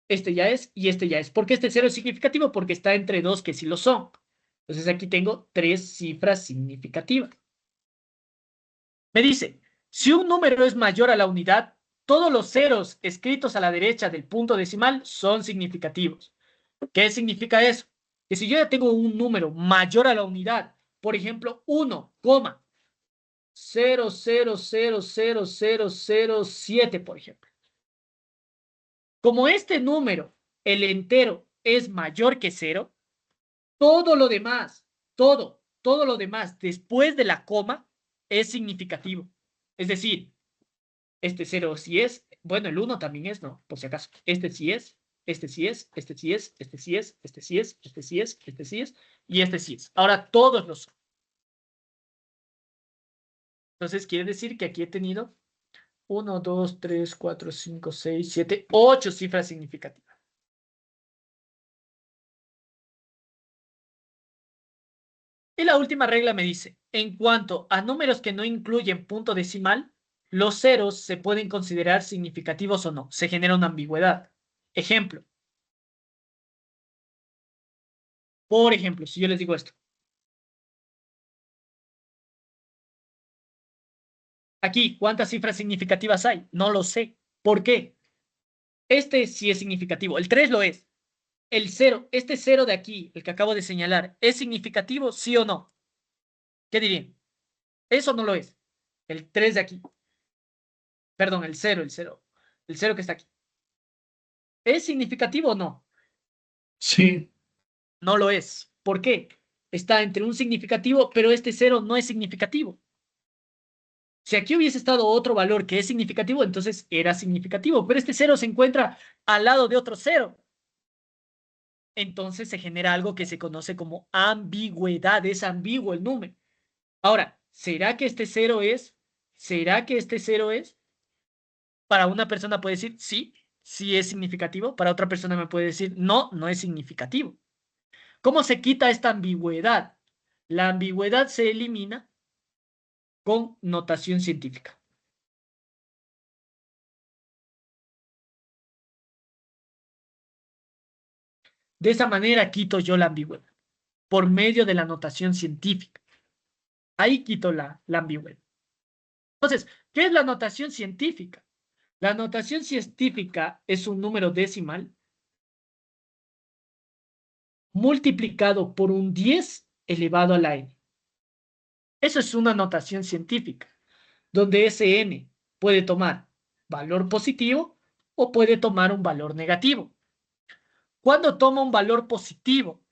este ya es y este ya es. ¿Por qué este 0 es significativo? Porque está entre dos que sí lo son. Entonces aquí tengo 3 cifras significativas. Me dice, si un número es mayor a la unidad, todos los ceros escritos a la derecha del punto decimal son significativos. ¿Qué significa eso? Que si yo ya tengo un número mayor a la unidad, por ejemplo, 1,0000007, por ejemplo. Como este número, el entero, es mayor que 0, todo lo demás, todo lo demás después de la coma es significativo. Es decir, este 0 sí es, bueno, el 1 también es, ¿no? Por si acaso. Este sí es, este sí es, este sí es, este sí es, este sí es, este sí es, este sí es, y este sí es. Ahora todos los son. Entonces quiere decir que aquí he tenido 1, 2, 3, 4, 5, 6, 7, 8 cifras significativas. Y la última regla me dice, en cuanto a números que no incluyen punto decimal, los ceros se pueden considerar significativos o no. Se genera una ambigüedad. Ejemplo. Por ejemplo, si yo les digo esto. Aquí, ¿cuántas cifras significativas hay? No lo sé. ¿Por qué? Este sí es significativo. El 3 lo es. El 0, este 0 de aquí, el que acabo de señalar, ¿es significativo, sí o no? ¿Qué dirían? Eso no lo es. El 3 de aquí. Perdón, el 0. El 0 que está aquí. ¿Es significativo o no? Sí, No lo es. ¿Por qué? Está entre un significativo, pero este 0 no es significativo. Si aquí hubiese estado otro valor que es significativo, entonces era significativo, pero este 0 se encuentra al lado de otro 0. Entonces se genera algo que se conoce como ambigüedad. Es ambiguo el número. Ahora, ¿será que este 0 es? ¿Será que este 0 es? Para una persona puede decir sí, sí es significativo. Para otra persona me puede decir no, no es significativo. ¿Cómo se quita esta ambigüedad? La ambigüedad se elimina con notación científica. De esa manera quito yo la ambigüedad, por medio de la notación científica. Ahí quito la ambigüedad. Entonces, ¿qué es la notación científica? La notación científica es un número decimal multiplicado por un 10 elevado a la n. Eso es una notación científica, donde ese n puede tomar valor positivo o puede tomar un valor negativo. ¿Cuándo toma un valor positivo?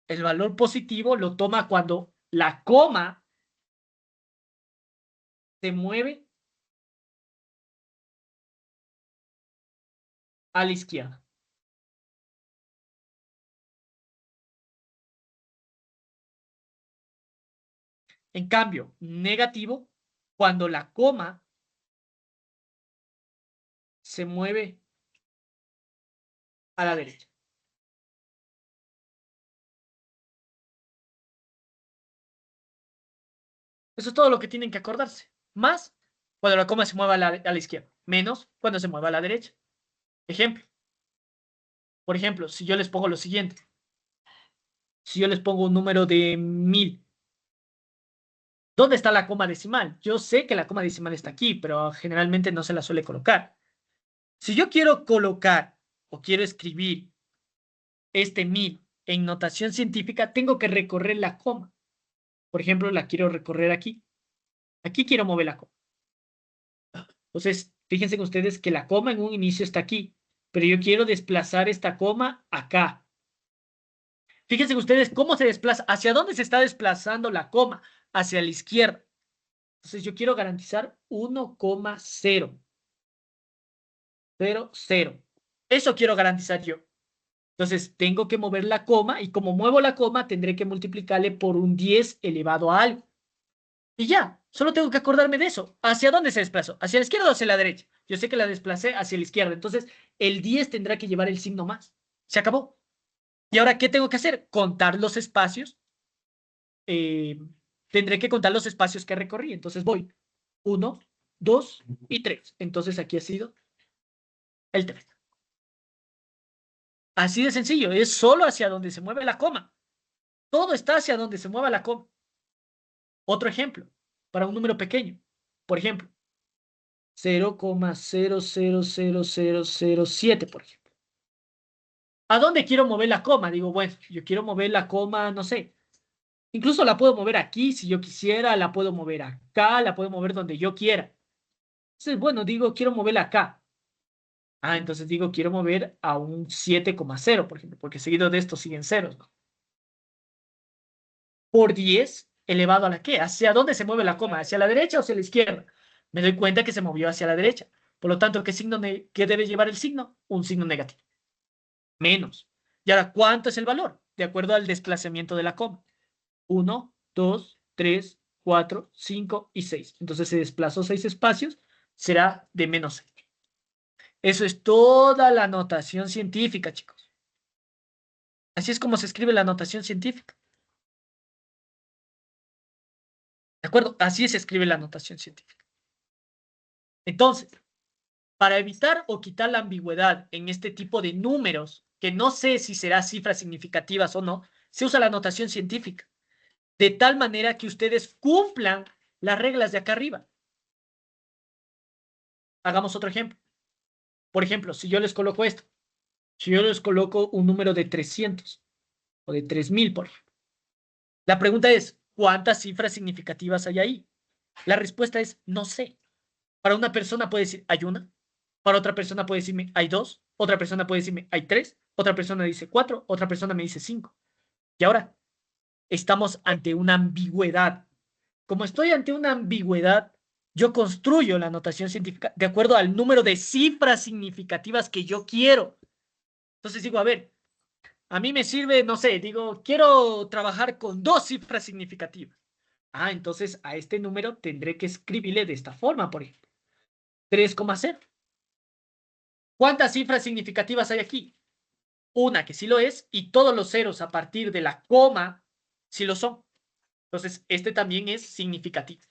El valor positivo lo toma cuando la coma se mueve a la izquierda. En cambio, negativo, cuando la coma se mueve a la derecha. Eso es todo lo que tienen que acordarse. Más cuando la coma se mueva a la izquierda. Menos cuando se mueva a la derecha. Ejemplo. Por ejemplo, si yo les pongo lo siguiente. Si yo les pongo un número de 1000. ¿Dónde está la coma decimal? Yo sé que la coma decimal está aquí, pero generalmente no se la suele colocar. Si yo quiero colocar o quiero escribir este 1000 en notación científica, tengo que recorrer la coma. Por ejemplo, la quiero recorrer aquí. Aquí quiero mover la coma. Entonces, fíjense ustedes que la coma en un inicio está aquí, pero yo quiero desplazar esta coma acá. Fíjense ustedes cómo se desplaza, hacia dónde se está desplazando la coma, hacia la izquierda. Entonces, yo quiero garantizar 1,0. 0, 0. Eso quiero garantizar yo. Entonces, tengo que mover la coma y como muevo la coma, tendré que multiplicarle por un 10 elevado a algo. Y ya, solo tengo que acordarme de eso. ¿Hacia dónde se desplazó? ¿Hacia la izquierda o hacia la derecha? Yo sé que la desplacé hacia la izquierda. Entonces, el 10 tendrá que llevar el signo más. Se acabó. ¿Y ahora qué tengo que hacer? Contar los espacios. Tendré que contar los espacios que recorrí. Entonces voy 1, 2 y 3. Entonces aquí ha sido el 3. Así de sencillo. Es solo hacia donde se mueve la coma. Todo está hacia donde se mueva la coma. Otro ejemplo, para un número pequeño. Por ejemplo, 0,000007, por ejemplo. ¿A dónde quiero mover la coma? Digo, bueno, yo quiero mover la coma, no sé. Incluso la puedo mover aquí si yo quisiera, la puedo mover acá, la puedo mover donde yo quiera. Entonces, bueno, digo, quiero moverla acá. Entonces digo, quiero mover a un 7,0, por ejemplo, porque seguido de esto siguen ceros, ¿no? Por 10 elevado a la ¿qué? ¿Hacia dónde se mueve la coma? ¿Hacia la derecha o hacia la izquierda? Me doy cuenta que se movió hacia la derecha. Por lo tanto, ¿qué debe llevar el signo? Un signo negativo. Menos. Y ahora, ¿cuánto es el valor? De acuerdo al desplazamiento de la coma. 1, 2, 3, 4, 5 y 6. Entonces se desplazó 6 espacios, será de menos 6. Eso es toda la notación científica, chicos. Así es como se escribe la notación científica. ¿De acuerdo? Así se escribe la notación científica. Entonces, para evitar o quitar la ambigüedad en este tipo de números, que no sé si será cifras significativas o no, se usa la notación científica. De tal manera que ustedes cumplan las reglas de acá arriba. Hagamos otro ejemplo. Por ejemplo, si yo les coloco esto, si yo les coloco un número de 300 o de 3000, por ejemplo. La pregunta es, ¿cuántas cifras significativas hay ahí? La respuesta es, no sé. Para una persona puede decir, hay una. Para otra persona puede decirme, hay 2. Otra persona puede decirme, hay 3. Otra persona dice 4. Otra persona me dice 5. Y ahora, estamos ante una ambigüedad. Como estoy ante una ambigüedad, yo construyo la notación científica de acuerdo al número de cifras significativas que yo quiero. Entonces digo, a ver, a mí me sirve, no sé, digo, quiero trabajar con 2 cifras significativas. Entonces a este número tendré que escribirle de esta forma, por ejemplo. 3,0. ¿Cuántas cifras significativas hay aquí? Una que sí lo es y todos los ceros a partir de la coma sí lo son. Entonces, este también es significativo.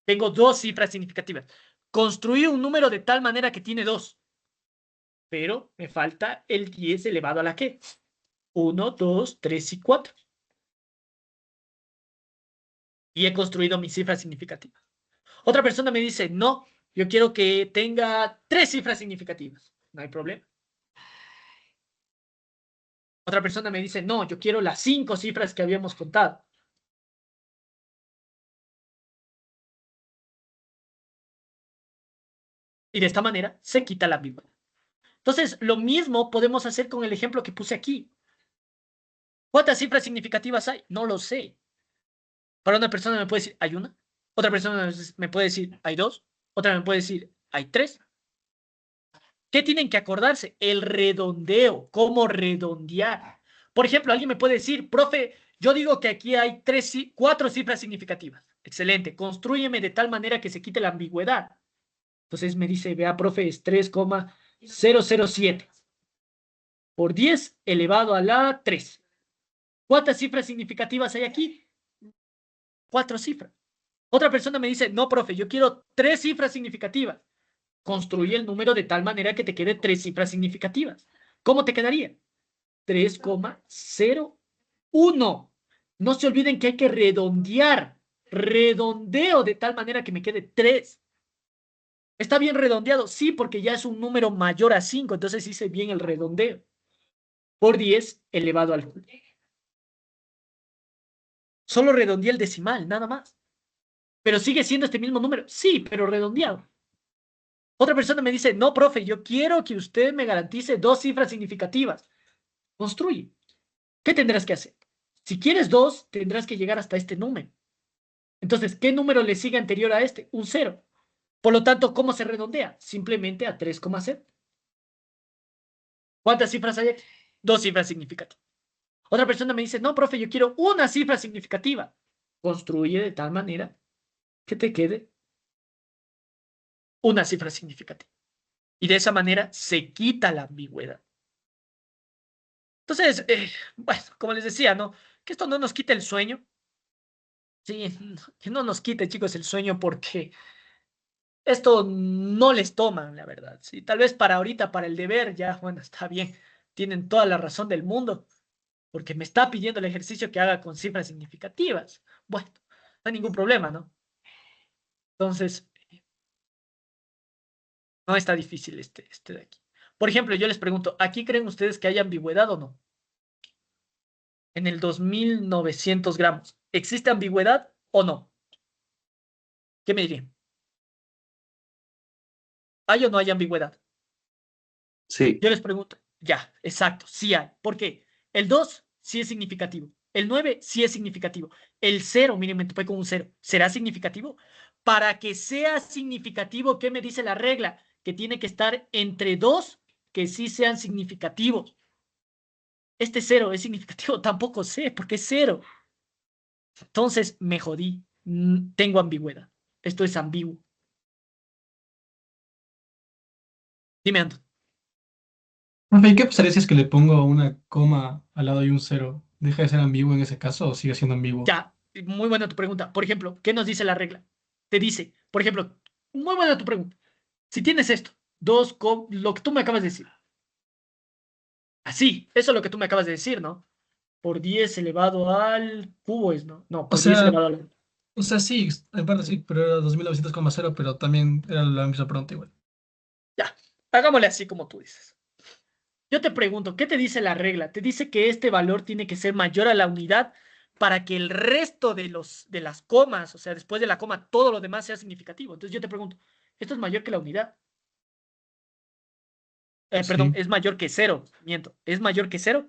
Tengo dos cifras significativas. Construí un número de tal manera que tiene 2. Pero me falta el 10 elevado a la ¿qué? 1, 2, 3 y 4. Y he construido mi cifra significativa. Otra persona me dice, no, yo quiero que tenga 3 cifras significativas. No hay problema. Otra persona me dice, no, yo quiero las 5 cifras que habíamos contado. Y de esta manera se quita la ambigüedad. Entonces, lo mismo podemos hacer con el ejemplo que puse aquí. ¿Cuántas cifras significativas hay? No lo sé. Para una persona me puede decir, hay una. Otra persona me puede decir, hay 2. Otra me puede decir, hay 3. ¿Qué tienen que acordarse? El redondeo, cómo redondear. Por ejemplo, alguien me puede decir, profe, yo digo que aquí hay 4 cifras significativas. Excelente, constrúyeme de tal manera que se quite la ambigüedad. Entonces me dice, vea, profe, es 3,007 por 10 elevado a la 3. ¿Cuántas cifras significativas hay aquí? 4 cifras. Otra persona me dice, no, profe, yo quiero 3 cifras significativas. Construye el número de tal manera que te quede 3 cifras significativas. ¿Cómo te quedaría? 3,01. No se olviden que hay que redondear. Redondeo de tal manera que me quede 3. ¿Está bien redondeado? Sí, porque ya es un número mayor a 5, entonces hice bien el redondeo. Por 10 elevado al... Solo redondeé el decimal, nada más. ¿Pero sigue siendo este mismo número? Sí, pero redondeado. Otra persona me dice, no, profe, yo quiero que usted me garantice 2 cifras significativas. Construye. ¿Qué tendrás que hacer? Si quieres 2, tendrás que llegar hasta este número. Entonces, ¿qué número le sigue anterior a este? Un 0. Por lo tanto, ¿cómo se redondea? Simplemente a 3,0. ¿Cuántas cifras hay aquí? 2 cifras significativas. Otra persona me dice, no, profe, yo quiero una cifra significativa. Construye de tal manera que te quede una cifra significativa. Y de esa manera se quita la ambigüedad. Entonces, bueno, como les decía, ¿no? Que esto no nos quite el sueño. Sí, que no nos quite, chicos, el sueño porque esto no les toman, la verdad. Sí, tal vez para ahorita, para el deber, ya, bueno, está bien. Tienen toda la razón del mundo, porque me está pidiendo el ejercicio que haga con cifras significativas. Bueno, no hay ningún problema, ¿no? Entonces, no está difícil este de aquí. Por ejemplo, yo les pregunto, ¿aquí creen ustedes que hay ambigüedad o no? En el 2900 gramos, ¿existe ambigüedad o no? ¿Qué me dirían? ¿Hay o no hay ambigüedad? Sí, Yo les pregunto, ya, exacto, sí hay. ¿Por qué? El 2 sí es significativo. El 9 sí es significativo. El 0, miren, me topé con un 0. ¿Será significativo? Para que sea significativo, ¿qué me dice la regla? Que tiene que estar entre 2 que sí sean significativos. Este 0 es significativo, tampoco sé, porque es 0. Entonces me jodí. Tengo ambigüedad. Esto es ambiguo. Dime, Anton. Profe, ¿y qué pasaría si es que le pongo una coma al lado y un cero? ¿Deja de ser ambiguo en ese caso o sigue siendo ambiguo? Ya, muy buena tu pregunta. Por ejemplo, ¿qué nos dice la regla? Te dice, por ejemplo, muy buena tu pregunta. Si tienes esto, lo que tú me acabas de decir. Así, eso es lo que tú me acabas de decir, ¿no? Por 10 elevado al cubo es, ¿no? No, O por 10 sea, elevado al... o sea, sí, en parte sí, pero era 2900,0, pero también era la misma pregunta igual. Ya, hagámosle así como tú dices. Yo te pregunto, ¿qué te dice la regla? Te dice que este valor tiene que ser mayor a la unidad para que el resto de las comas, o sea, después de la coma, todo lo demás sea significativo. Entonces yo te pregunto, ¿esto es mayor que la unidad? Perdón, Sí, es mayor que 0. Miento, ¿es mayor que 0?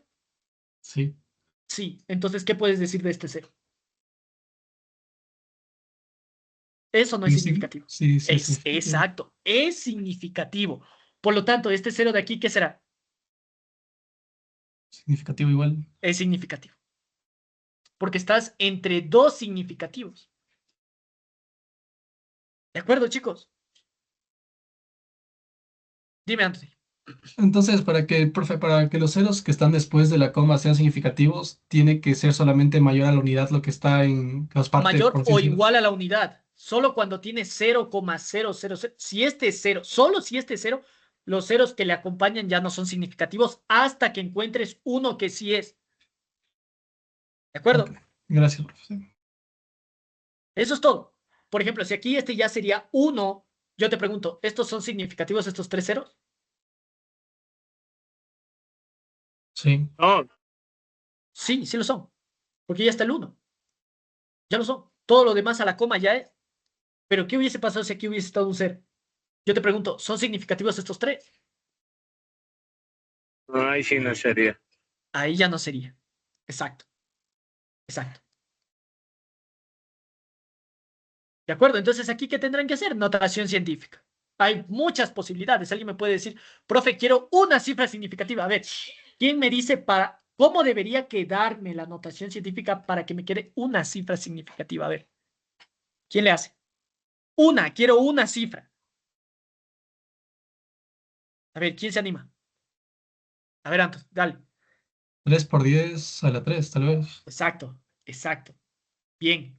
sí. Sí. Entonces, ¿qué puedes decir de este 0? Eso no es Sí, sí, significativo. sí, sí, es Es significativo. exacto, es significativo. Por lo tanto, este 0 de aquí, ¿qué será? Significativo igual. Es significativo. Porque estás entre dos significativos. ¿De acuerdo, chicos? Dime, Anthony. Entonces, profe, para que los ceros que están después de la coma sean significativos, tiene que ser solamente mayor a la unidad lo que está en las partes, Mayor por así o decirlo. igual a la unidad. Solo cuando tiene 0,000. Si este es 0, solo si este es 0, los ceros que le acompañan ya no son significativos hasta que encuentres uno que sí es. ¿De Ok, acuerdo? gracias, profesor. Eso es todo. Por ejemplo, si aquí este ya sería 1, yo te pregunto, ¿estos son significativos estos tres ceros? Sí, No, Sí, sí lo son. Porque ya está el 1. Ya lo son. Todo lo demás a la coma ya es. Pero ¿qué hubiese pasado si aquí hubiese estado un 0? Yo te pregunto, ¿son significativos estos tres? no, ahí sí no sería. Ahí ya no sería. Exacto. Exacto. ¿De acuerdo? Entonces, ¿aquí qué tendrán que hacer? Notación científica. Hay muchas posibilidades. Alguien me puede decir, profe, quiero una cifra significativa. A ver, ¿quién me dice cómo debería quedarme la notación científica para que me quede una cifra significativa? A ver, ¿quién le hace? Quiero una cifra. A ver, ¿quién se anima? A ver, Antos, dale. 3 por 10 a la 3, tal vez. Exacto, exacto. Bien.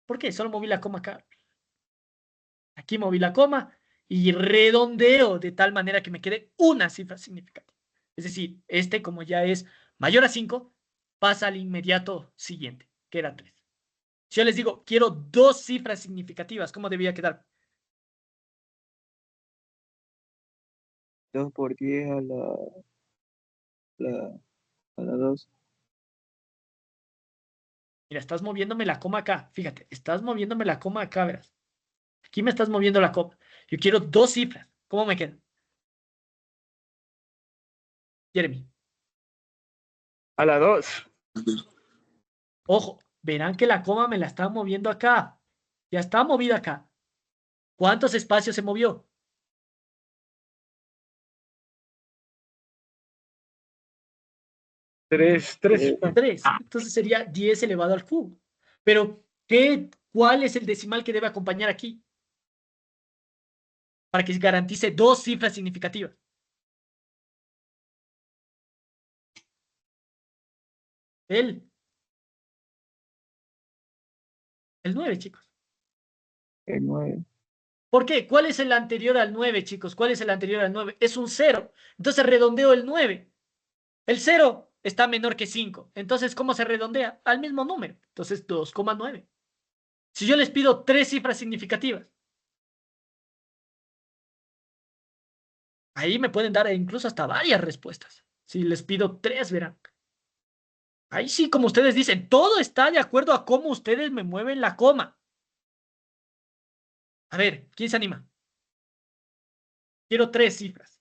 ¿Por qué? Solo moví la coma acá. Aquí moví la coma y redondeo de tal manera que me quede una cifra significativa. Es decir, este como ya es mayor a 5, pasa al inmediato siguiente, que era 3. Si yo les digo, quiero dos cifras significativas, ¿cómo debería quedar? 2 por 10 la, a la 2. Mira, estás moviéndome la coma acá. Fíjate, estás moviéndome la coma acá, verás. Aquí me estás moviendo la coma. Yo quiero dos cifras. ¿Cómo me queda? Jeremy. A la 2. Ojo, verán que la coma me la está moviendo acá. Ya está movida acá. ¿Cuántos espacios se movió? 3, 3. 3. Entonces sería 10 elevado al cubo. Pero, ¿cuál es el decimal que debe acompañar aquí? Para que se garantice dos cifras significativas. El, el 9, chicos. El 9. ¿Por qué? ¿Cuál es el anterior al 9, chicos? ¿Cuál es el anterior al 9? Es un 0. Entonces redondeo el 9. El 0 está menor que 5. Entonces, ¿cómo se redondea? Al mismo número. Entonces, 2,9. Si yo les pido tres cifras significativas, ahí me pueden dar incluso hasta varias respuestas. Si les pido tres, verán. Ahí sí, como ustedes dicen, todo está de acuerdo a cómo ustedes me mueven la coma. A ver, ¿quién se anima? Quiero tres cifras.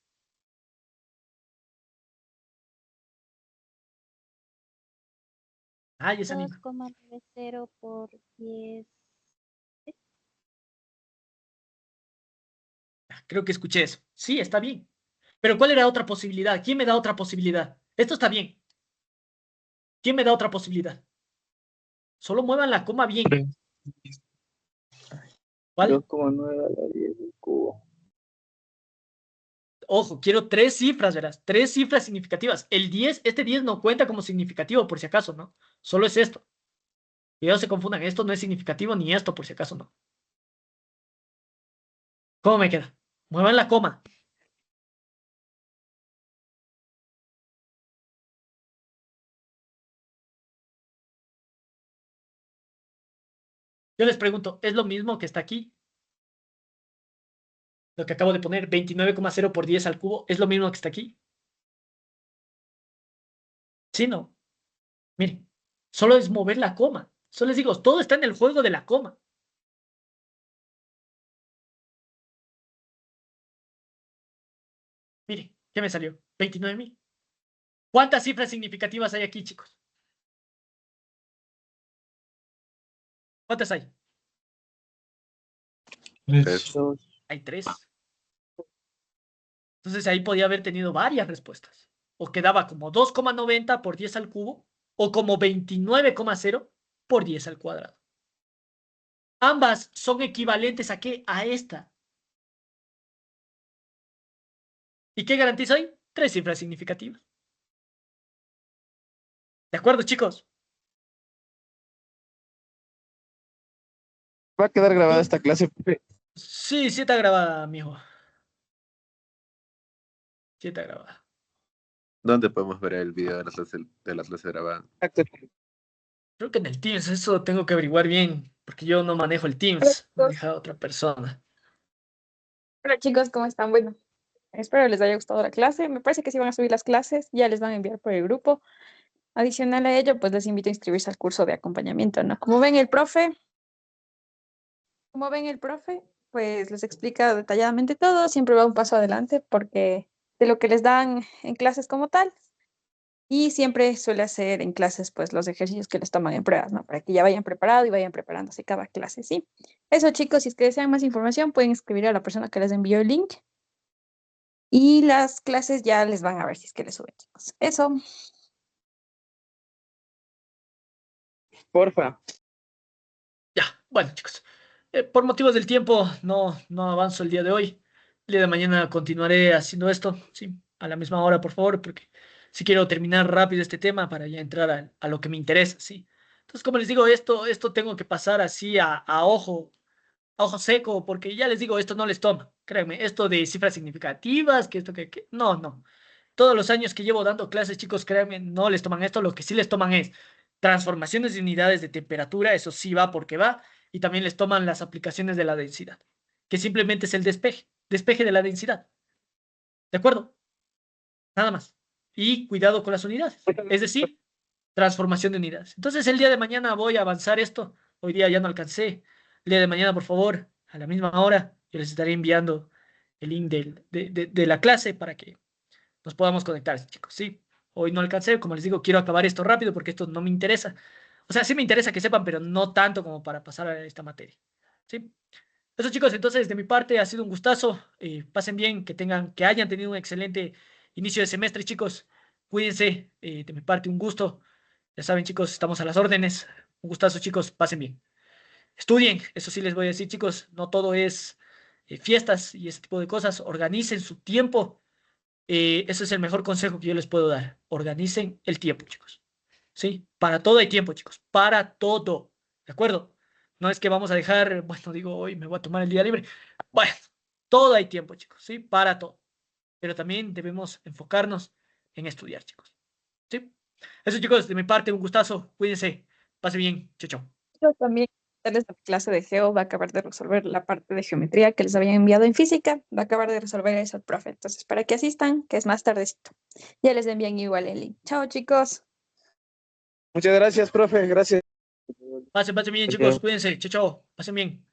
Ah, ya se anima. 2,90 por 10. Creo que escuché eso. Sí, está bien. Pero ¿cuál era otra posibilidad? ¿Quién me da otra posibilidad? Esto está bien. ¿Quién me da otra posibilidad? Solo muevan la coma bien. ¿Cuál? 2,9 a la 10 del cubo. Ojo, quiero tres cifras, verás. Tres cifras significativas. Este 10 no cuenta como significativo, por si acaso, ¿no? Solo es esto. Que no se confundan, esto no es significativo ni esto, por si acaso, no. ¿Cómo me queda? Muevan la coma. Yo les pregunto, ¿es lo mismo que está aquí? Lo que acabo de poner, 29,0 por 10 al cubo, ¿es lo mismo que está aquí? Sí, no. Miren, solo es mover la coma. Solo les digo, todo está en el juego de la coma. Miren, ¿qué me salió? 29.000. ¿Cuántas cifras significativas hay aquí, chicos? ¿Cuántas hay? 3. 2. Hay tres. Entonces ahí podía haber tenido varias respuestas. O quedaba como 2,90 por 10 al cubo, o como 29,0 por 10 al cuadrado. Ambas son equivalentes a qué? A esta. ¿Y qué garantiza hoy? 3 cifras significativas. ¿De acuerdo, chicos? Va a quedar grabada esta clase, profe. Sí, sí está grabada, mijo. Sí está grabada. ¿Dónde podemos ver el video de la clase grabada? Creo que en el Teams, eso tengo que averiguar bien, porque yo no manejo el Teams, maneja otra persona. Hola chicos, ¿cómo están? Bueno, espero les haya gustado la clase. Me parece que sí van a subir las clases, ya les van a enviar por el grupo. Adicional a ello, pues les invito a inscribirse al curso de acompañamiento, ¿no? Como ven el profe, pues les explica detalladamente todo, siempre va un paso adelante porque de lo que les dan en clases como tal, y siempre suele hacer en clases pues los ejercicios que les toman en pruebas, ¿no? Para que ya vayan preparado y vayan preparándose cada clase, ¿sí? Eso chicos, si es que desean más información, pueden escribir a la persona que les envió el link. Y las clases ya les van a ver si es que les suben, chicos. Eso. Porfa. Ya, bueno, chicos. Por motivos del tiempo, no avanzo el día de hoy. El día de mañana continuaré haciendo esto, sí, a la misma hora, por favor, porque si quiero terminar rápido este tema para ya entrar a lo que me interesa, sí. Entonces, como les digo, esto tengo que pasar así a ojo seco, porque ya les digo, esto no les toma. Créanme, esto de cifras significativas, que esto que no. Todos los años que llevo dando clases, chicos, créanme, no les toman esto. Lo que sí les toman es transformaciones de unidades de temperatura, eso sí va porque va, y también les toman las aplicaciones de la densidad, que simplemente es el despeje de la densidad. ¿De acuerdo? Nada más. Y cuidado con las unidades, es decir, transformación de unidades. Entonces, el día de mañana voy a avanzar esto. Hoy día ya no alcancé. El día de mañana, por favor, a la misma hora, yo les estaré enviando el link de la clase para que nos podamos conectar, chicos. Sí, hoy no alcancé, como les digo, quiero acabar esto rápido porque esto no me interesa. O sea, sí me interesa que sepan, pero no tanto como para pasar a esta materia. ¿Sí? Eso, chicos, entonces de mi parte ha sido un gustazo. Pasen bien, que hayan tenido un excelente inicio de semestre, chicos. Cuídense, de mi parte un gusto. Ya saben, chicos, estamos a las órdenes. Un gustazo, chicos, pasen bien. Estudien, eso sí les voy a decir, chicos, no todo es fiestas y ese tipo de cosas. Organicen su tiempo. Ese es el mejor consejo que yo les puedo dar. Organicen el tiempo, chicos. ¿Sí? Para todo hay tiempo, chicos. Para todo. ¿De acuerdo? No es que vamos a dejar, bueno, digo, hoy me voy a tomar el día libre. Bueno, todo hay tiempo, chicos. ¿Sí? Para todo. Pero también debemos enfocarnos en estudiar, chicos. ¿Sí? Eso, chicos, de mi parte, un gustazo. Cuídense. Pase bien. Chao, chao. Yo también, darles la clase de Geo, va a acabar de resolver la parte de geometría que les habían enviado en física, va a acabar de resolver eso el profe. Entonces, para que asistan, que es más tardecito. Ya les envían igual el link. Chao, chicos. Muchas gracias, profe. Gracias. Pasen bien, chicos. Cuídense. Chao, chao. Pasen bien.